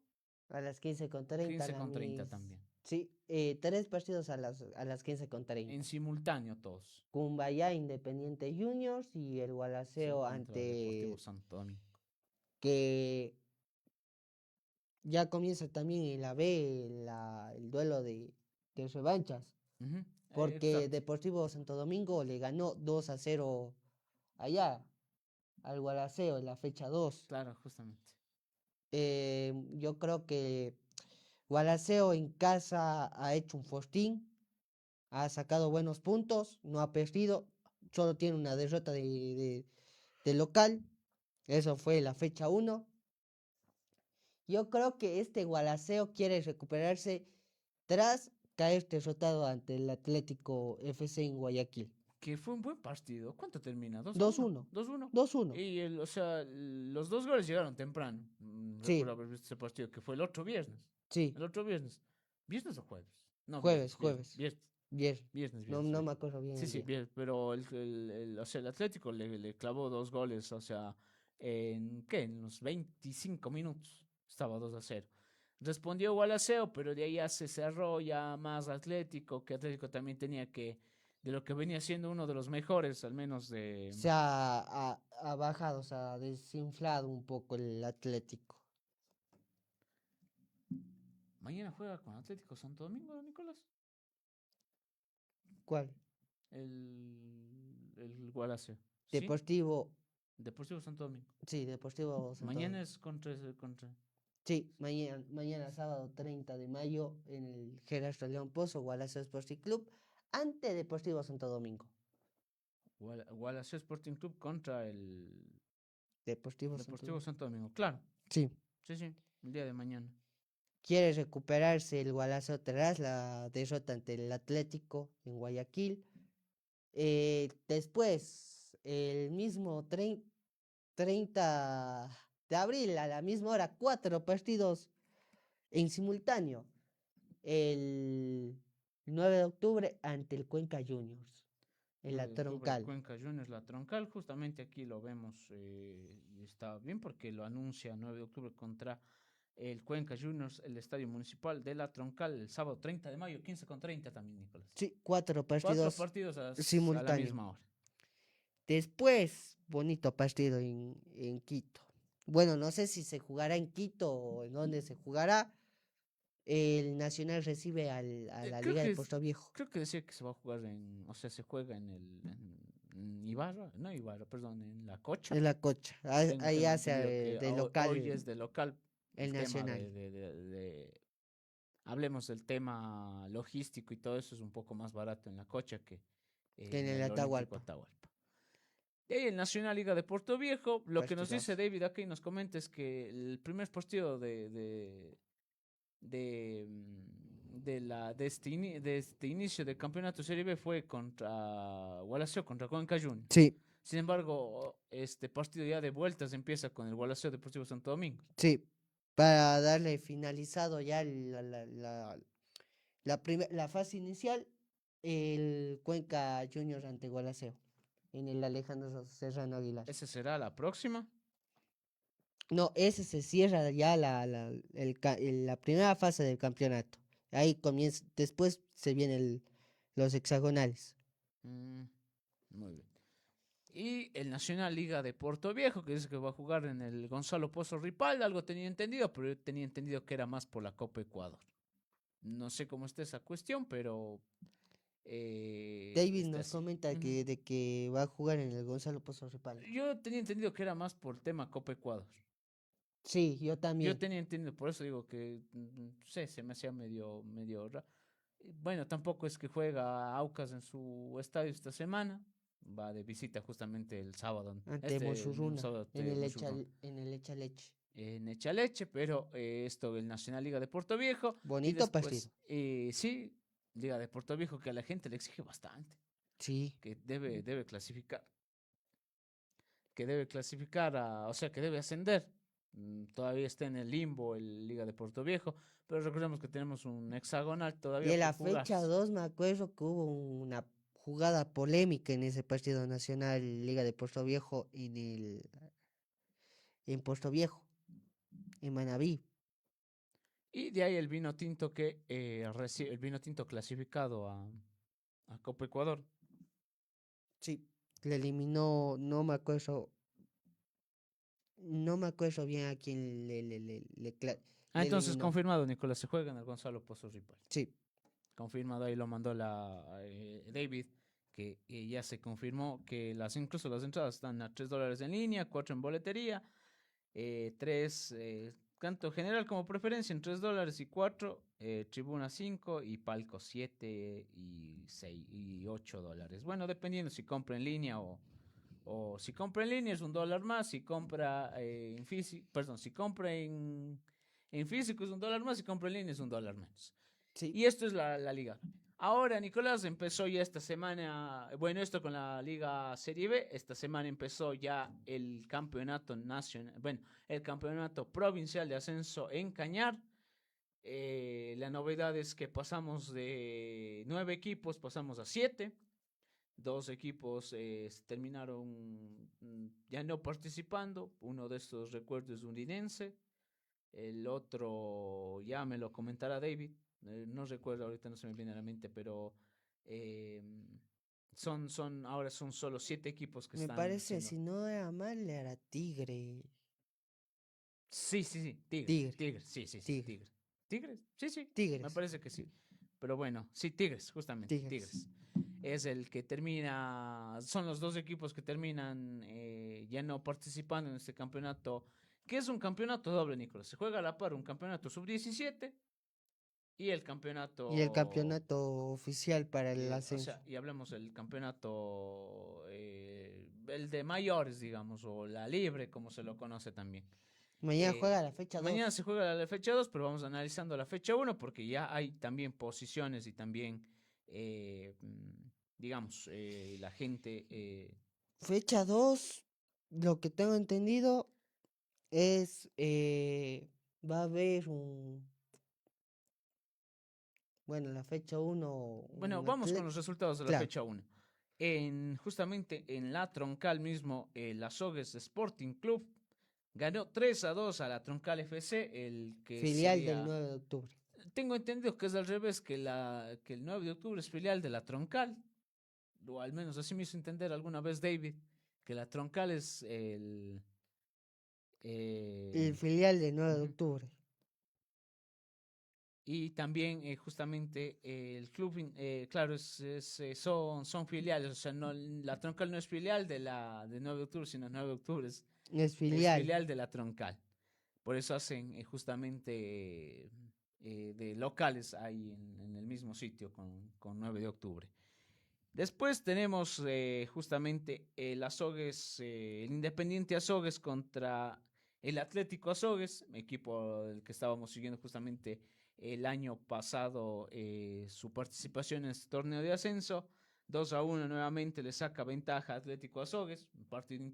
A las 15:30, 15:30 también. Sí, tres partidos a las 15:30. En simultáneo todos. Cumbayá Independiente Juniors y el Sí, Gualaceo contra Deportivo ante Santo Domingo. que ya comienza también en la B el duelo de revanchas, Ujú, porque exacto. Deportivo Santo Domingo le ganó 2-0 allá al Gualaceo en la fecha 2. Claro, justamente. Yo creo que Gualaceo en casa ha hecho un fortín, ha sacado buenos puntos, no ha perdido, solo tiene una derrota de local. Eso fue la fecha 1. Yo creo que este Gualaceo quiere recuperarse tras caer derrotado ante el Atlético FC en Guayaquil. Que fue un buen partido. ¿Cuánto termina? 2-1. 2-1. 2-1. 2-1. Y o sea, los dos goles llegaron temprano. Recuerdo Sí, haber visto ese partido que fue el otro viernes. sí. El otro viernes. ¿Viernes o jueves? No, Jueves, viernes, jueves. viernes. Viernes. No, Viernes. no me acuerdo bien Sí, el sí, día. viernes. Pero o sea, el Atlético le clavó dos goles, o sea, En los 25 minutos estaba 2-0. Respondió Gualaceo, pero de ahí ya se cerró ya más Atlético, que Atlético también tenía que, de lo que venía siendo uno de los mejores, al menos de... Se ha bajado, se ha desinflado un poco el Atlético. Mañana juega con Atlético Santo Domingo, ¿no, Nicolás? ¿Cuál? El Gualaceo. ¿Sí? Deportivo, Deportivo Santo Domingo. sí, Deportivo Santo Mañana Domingo. es contra... Sí, mañana sábado 30 de mayo en el Gerardo León Pozo, Gualaceo Sporting Club, ante Deportivo Santo Domingo. Gualaceo Sporting Club contra el Deportivo Santo Deportivo Domingo. Santo Domingo. Claro, Sí. sí, el día de mañana. Quiere recuperarse el Gualaceo tras la derrota ante el Atlético en Guayaquil. Después, el mismo 30 de abril, a la misma hora, 4 partidos en simultáneo. El 9 de octubre ante el Cuenca Juniors, en 9 la de octubre, Troncal. Cuenca Juniors, la Troncal. Justamente aquí lo vemos, y está bien porque lo anuncia 9 de octubre contra el Cuenca Juniors, el Estadio Municipal de la Troncal, el sábado 30 de mayo, 15:30 también, Nicolás. Sí, 4 Cuatro partidos partidos a la simultáneos. misma hora. Después, bonito partido en Quito. Bueno, no sé si se jugará en Quito o en dónde se jugará. El Nacional recibe a la Creo Liga de que Puerto Viejo. creo que decía que se va a jugar o sea, se juega en Ibarra, no Ibarra, perdón, en La Cocha. En la Cocha. Ahí Tengo hace entendido que de hoy local es de local el el tema Nacional. hablemos del tema logístico y todo eso es un poco más barato en La Cocha que Que en en el el Olímpico Atahualpa. Atahualpa. Y ahí el Nacional Liga de Puerto Viejo, lo que nos dice Partidazo. David aquí nos comenta es que el primer partido de este inicio del campeonato Serie B fue contra Gualaceo, contra Cuenca Juniors. Sí, Sin embargo, este partido ya de vueltas empieza con el Gualaceo Deportivo Santo Domingo. sí. Para darle finalizado ya la fase inicial, el Cuenca Juniors ante Gualaceo en el Alejandro Serrano Aguilar. Esa será la próxima. No, ese se cierra ya la primera fase del campeonato. Ahí comienza, después se vienen los hexagonales. Mm, muy bien. Y el Nacional Liga de Puerto Viejo, que dice que va a jugar en el Gonzalo Pozo Ripal, algo tenía entendido, pero yo tenía entendido que era más por la Copa Ecuador. No sé cómo está esa cuestión, pero... David está nos así. comenta Ujú. de que va a jugar en el Gonzalo Pozo Ripal. Yo tenía entendido que era más por tema Copa Ecuador. Sí, yo Yo también. tenía entendido, por eso digo que, no sé, se me hacía medio raro. Bueno, tampoco es que juega Aucas en su estadio esta semana. Va de visita justamente el sábado. Ante Este mismo Monsurruna, sábado ante Mosurrón. en el Echa Leche. En Echaleche, pero esto, el Nacional Liga de Puerto Viejo. Y Bonito partido. después, sí, Liga de Puerto Viejo, que a la gente le exige bastante. Sí, Que debe clasificar. Que debe clasificar, o sea, que debe ascender. Todavía está en el limbo el Liga de Puerto Viejo, pero recordemos que tenemos un hexagonal y todavía en por la fecha jugarse. 2 me acuerdo que hubo una jugada polémica en ese partido nacional Liga de Puerto Viejo en Puerto Viejo, en Manabí. Y de ahí el vino tinto el vino tinto clasificado a Copa Ecuador. Sí, le eliminó, no me acuerdo bien a quién le Entonces eliminó. confirmado, Nicolás, se juega en el Gonzalo Pozo Ripal. Sí, Confirmado, ahí lo mandó David, que ya se confirmó que incluso las entradas están a $3 en línea, 4 en boletería, 3, tanto general como preferencia en $3 y 4, tribuna 5 y palco 7 y 6 y $8. Bueno, dependiendo si compra en línea o si compra en línea es $1 más, si compra en físico, perdón, si compra en físico es $1 más, si compra en línea es $1 menos. sí, Y esto es la liga. Ahora, Nicolás, empezó ya esta semana, bueno, esto con la Liga Serie B, esta semana empezó ya el campeonato nacional, bueno, el campeonato provincial de ascenso en Cañar. La novedad es que pasamos de 9 equipos, pasamos a 7. Dos equipos terminaron ya no participando. Uno de estos recuerdos es Udinense. El otro ya me lo comentará David. No recuerdo, ahorita no se me viene a la mente, pero eh, ahora son solo 7 equipos que Me están parece, siendo. si no era mal, era Tigre. Sí, sí, sí, Tigres, Tigre, Tigres, sí, sí, sí, Tigre, Tigres. Tigres, sí, sí, me Tigres, parece que sí. Pero bueno, sí, Tigres, justamente, Tigres. Tigres. Es el que termina, son los dos equipos que terminan ya no participando en este campeonato, que es un campeonato doble, Nicolás. Se juega a la par un campeonato sub-17 y el Y el campeonato, campeonato oficial para el o ascenso. sea, y hablemos del campeonato, el de mayores, digamos, o la libre, como se lo conoce también. Mañana juega la fecha Mañana 2. se juega la fecha 2, pero vamos analizando la fecha 1 porque ya hay también posiciones y también, digamos, la gente. Fecha 2, lo que tengo entendido es, va a haber bueno, la fecha 1, Bueno, un vamos con atleta. los resultados de la Claro, fecha 1. Justamente en la Troncal mismo, la Sogues Sporting Club ganó 3-2 a la Troncal FC, el que filial del sería. 9 de octubre. Tengo entendido que es al revés, que el 9 de octubre es filial de la Troncal, o al menos así me hizo entender alguna vez David, que la Troncal es el. El eh, filial del 9 de Ujú. octubre. Y también justamente el club, claro, son filiales, o sea, no, la Troncal no es filial de 9 de octubre, sino 9 de octubre Es es filial. filial de la Troncal. Por eso hacen justamente de locales ahí en el mismo sitio con 9 de octubre. Después tenemos justamente el Azogues, el Independiente Azogues contra el Atlético Azogues, equipo del que estábamos siguiendo justamente el año pasado su participación en este torneo de ascenso. 2-1 nuevamente le saca ventaja a Atlético Azogues, un partido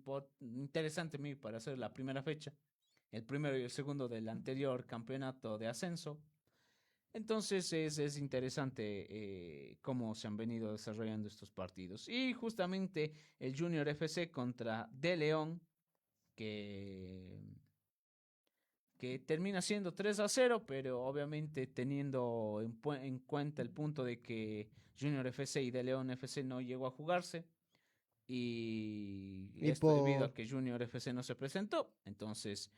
interesante para hacer la primera fecha, el primero y el segundo del anterior campeonato de ascenso. Entonces es interesante cómo se han venido desarrollando estos partidos. Y justamente el Junior FC contra De León, que, que termina siendo 3-0, pero obviamente teniendo en cuenta el punto de que Junior FC y De León FC no llegó a jugarse. Y Y esto debido por a que Junior FC no se presentó. Entonces,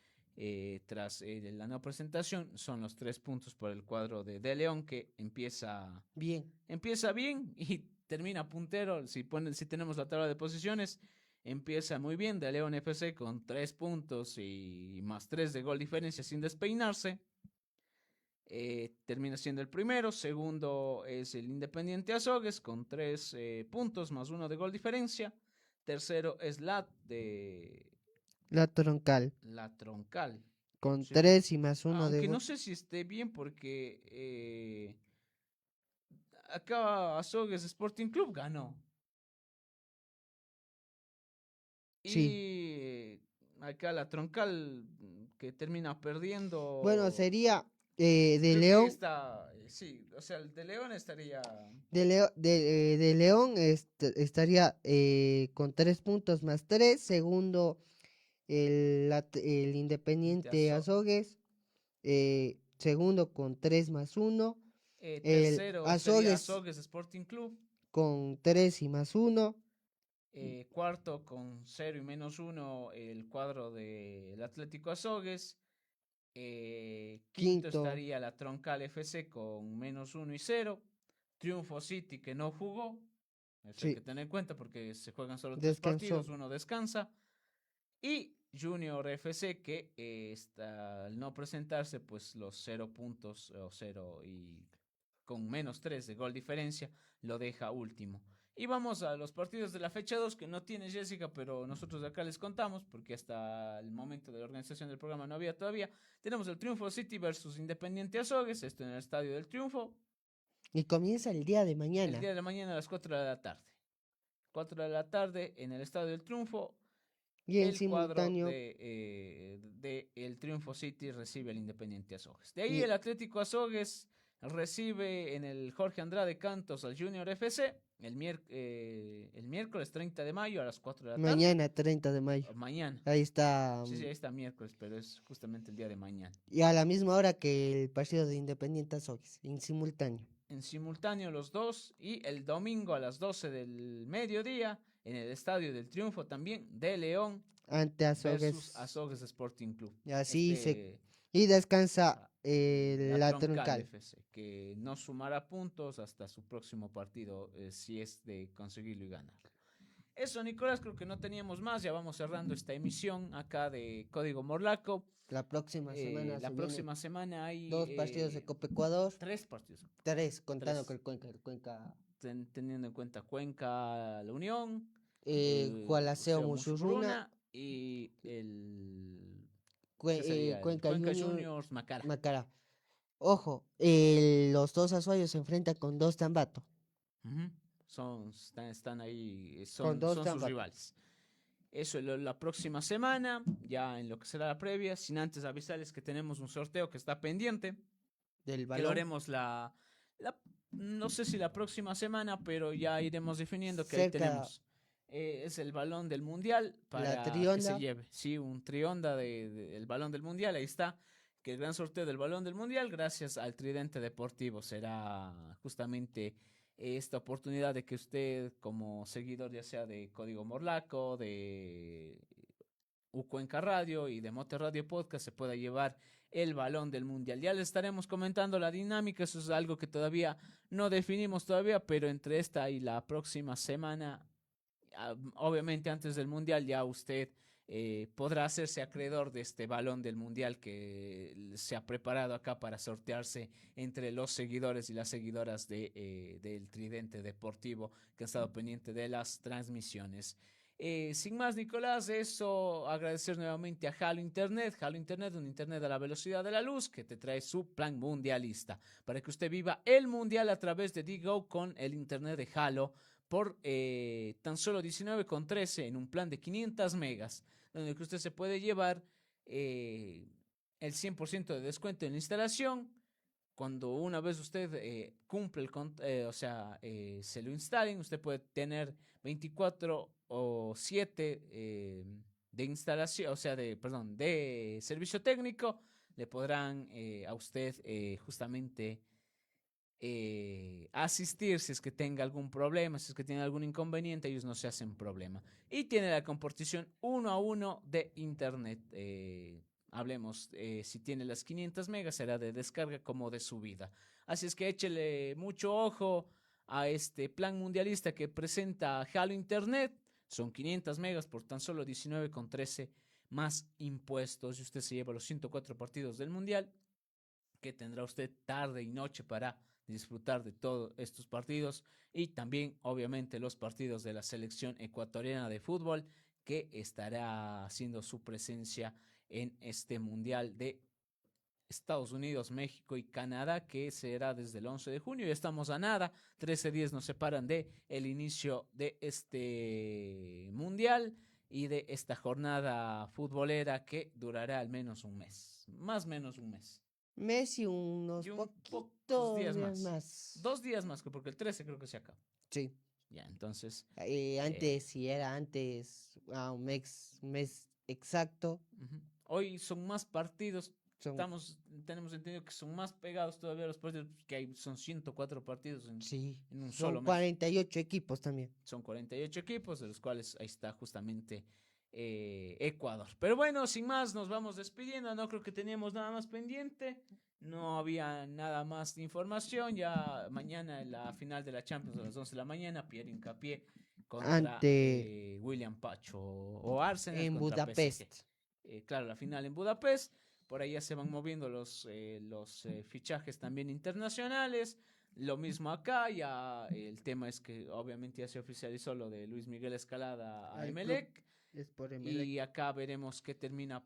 tras la no presentación, son los 3 puntos por el cuadro de León que bien. empieza bien y termina puntero. Si tenemos la tabla de posiciones, empieza muy bien De León FC con 3 puntos y más 3 de gol diferencia sin despeinarse. Termina siendo el primero. Segundo es el Independiente Azogues con 3 puntos más 1 de gol diferencia. Tercero es La troncal. la Troncal. Con Sí. 3 y más uno de Aunque no gol. sé si esté bien porque acá Azogues Sporting Club ganó. Sí. Y acá la Troncal que termina Bueno, perdiendo. sería de Creo que León. está, sí, o sea, el de León estaría. De León estaría con 3 puntos más 3. Segundo, el Independiente Azogues. Segundo con 3 más uno. El Tercero sería Azogues Azogues Sporting Club. con 3 y más uno. Cuarto con 0 y -1 el cuadro del Atlético Azogues. Quinto Quinto, estaría la Troncal FC con -1 y 0. Triunfo City que no jugó. Eso hay que sí, tener en cuenta porque se juegan solo 3 partidos, descansó. uno descansa. Y Junior FC que al no presentarse, pues los 0 puntos o 0 y con -3 de gol diferencia, lo deja último. Y vamos a los partidos de la fecha 2 que no tiene Jessica, pero nosotros de acá les contamos porque hasta el momento de la organización del programa no había todavía. Tenemos el Triunfo City versus Independiente Azogues, esto en el Estadio del Triunfo, Y comienza el día de el mañana. día de la mañana a las 4 de la tarde. 4 de la tarde en el Estadio del Triunfo, Y en el cuadro simultáneo. de el Triunfo City recibe al Independiente Azogues. De ahí Y el Atlético Azogues recibe en el Jorge Andrade Cantos al Junior FC el miércoles 30 de mayo a las 4 de la tarde. Mañana, 30 de mayo. Mañana. Ahí está. Sí, ahí está miércoles, pero es justamente el día de mañana. Y a la misma hora que el partido de Independiente Azogues, en simultáneo. En simultáneo los dos, y el domingo a las 12 del mediodía en el Estadio del Triunfo también de León Ante versus Azogues. Azogues Sporting Club. Y así Este, y descansa la la Troncal. FC, que no sumará puntos hasta su próximo partido, si es de conseguirlo y ganar. Eso, Nicolás, creo que no teníamos más. Ya vamos cerrando esta emisión acá de Código Morlaco. La próxima semana. La próxima semana hay 2 partidos de Copa Ecuador. 3 partidos. 3, contando Tres. con el Cuenca. Teniendo en cuenta Cuenca, La Unión, Gualaceo Musurruna y el Cuenca Juniors Macara. Macará. Ojo, los dos Azuayos se enfrentan con 2 Tambato. Uh-huh. Están ahí, Con son sus rivales. Eso la próxima semana, ya en lo que será la previa, sin antes avisarles que tenemos un sorteo que está pendiente. Del balón. Que lo haremos no sé si la próxima semana, pero ya iremos definiendo que ahí tenemos. Es el balón del mundial para que se lleve. Sí, un trionda del balón del mundial, ahí está. Que el gran sorteo del balón del mundial, gracias al Tridente Deportivo, será justamente esta oportunidad de que usted, como seguidor ya sea de Código Morlaco, de Cuenca Radio y de Mote Radio Podcast, se pueda llevar el balón del mundial. Ya les estaremos comentando la dinámica, eso es algo que todavía no definimos todavía, pero entre esta y la próxima semana, obviamente antes del mundial, ya usted podrá hacerse acreedor de este balón del mundial que se ha preparado acá para sortearse entre los seguidores y las seguidoras del Tridente Deportivo que han estado pendientes de las transmisiones. Sin más, Nicolás, eso, agradecer nuevamente a Halo Internet, un internet a la velocidad de la luz que te trae su plan mundialista para que usted viva el mundial a través de Digo con el internet de Halo por tan solo 19,13 en un plan de 500 megas, donde que usted se puede llevar el 100% de descuento en la instalación. Cuando una vez usted cumple se lo instalen, usted puede tener 24 o 7 de instalación, de servicio técnico. Le podrán a usted justamente asistir si es que tenga algún problema, si es que tiene algún inconveniente, ellos no se hacen problema. Y tiene la compartición 1 a 1 de internet. Hablemos, si tiene las 500 megas será de descarga como de subida. Así es que échele mucho ojo a este plan mundialista que presenta Halo Internet. Son 500 megas por tan solo 19,13 más impuestos. Y usted se lleva los 104 partidos del mundial que tendrá usted tarde y noche para disfrutar de todos estos partidos. Y también obviamente los partidos de la selección ecuatoriana de fútbol que estará haciendo su presencia en este mundial de Estados Unidos, México y Canadá, que será desde el 11 de junio. Ya estamos a nada, 13 días nos separan de el inicio de este mundial y de esta jornada futbolera que durará al menos un mes, más o menos un mes. Mes y unos pocos días más. 2 días más, porque el 13 creo que se acaba. Sí. Ya, entonces. Si era antes, un mes exacto. Uh-huh. Hoy son más partidos. Tenemos entendido que son más pegados todavía los partidos, que son 104 partidos en un solo mes. Son 48 equipos también. Son 48 equipos, de los cuales ahí está justamente Ecuador. Pero bueno, sin más, nos vamos despidiendo. No creo que teníamos nada más pendiente. No había nada más de información. Ya mañana en la final de la Champions a las 11 de la mañana, Pierre Hincapié contra William Pacho o Arsenal en Budapest. Claro, la final en Budapest. Por ahí ya se van moviendo los fichajes también internacionales. Lo mismo acá, ya el tema es que obviamente ya se oficializó lo de Luis Miguel Escalada a Emelec. Y acá veremos qué termina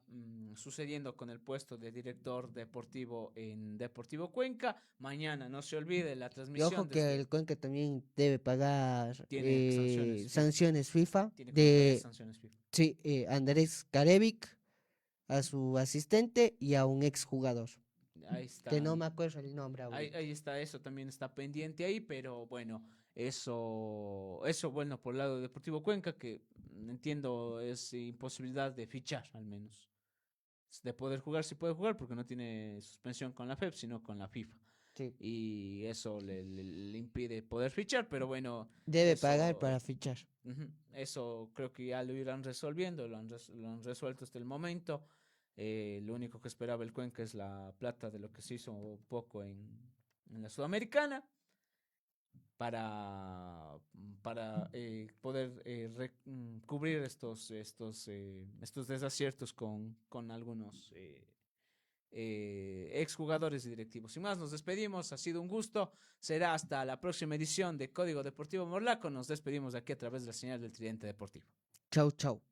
sucediendo con el puesto de director deportivo en Deportivo Cuenca. Mañana, no se olvide la transmisión. Y ojo que el Cuenca también debe pagar sanciones FIFA. Sanciones FIFA. Sí, Andrés Carevic, a su asistente y a un exjugador. ahí que no está. me acuerdo el nombre ahorita. Ahí está, eso también está pendiente ahí, pero bueno, eso bueno, por el lado de Deportivo Cuenca, que entiendo es imposibilidad de fichar, al menos. De poder jugar, sí puede jugar, porque no tiene suspensión con la FEP, sino con la FIFA. Sí. Y eso le impide poder fichar, pero bueno, Debe pagar eso, para fichar. eso creo que ya lo irán resolviendo, lo han resuelto hasta el momento. Lo único que esperaba el Cuenca es la plata de lo que se hizo un poco en la Sudamericana para poder cubrir estos desaciertos con algunos exjugadores y directivos. Sin más, nos despedimos. Ha sido un gusto. Será hasta la próxima edición de Código Deportivo Morlaco. Nos despedimos de aquí a través de la señal del Tridente Deportivo. Chau, chau.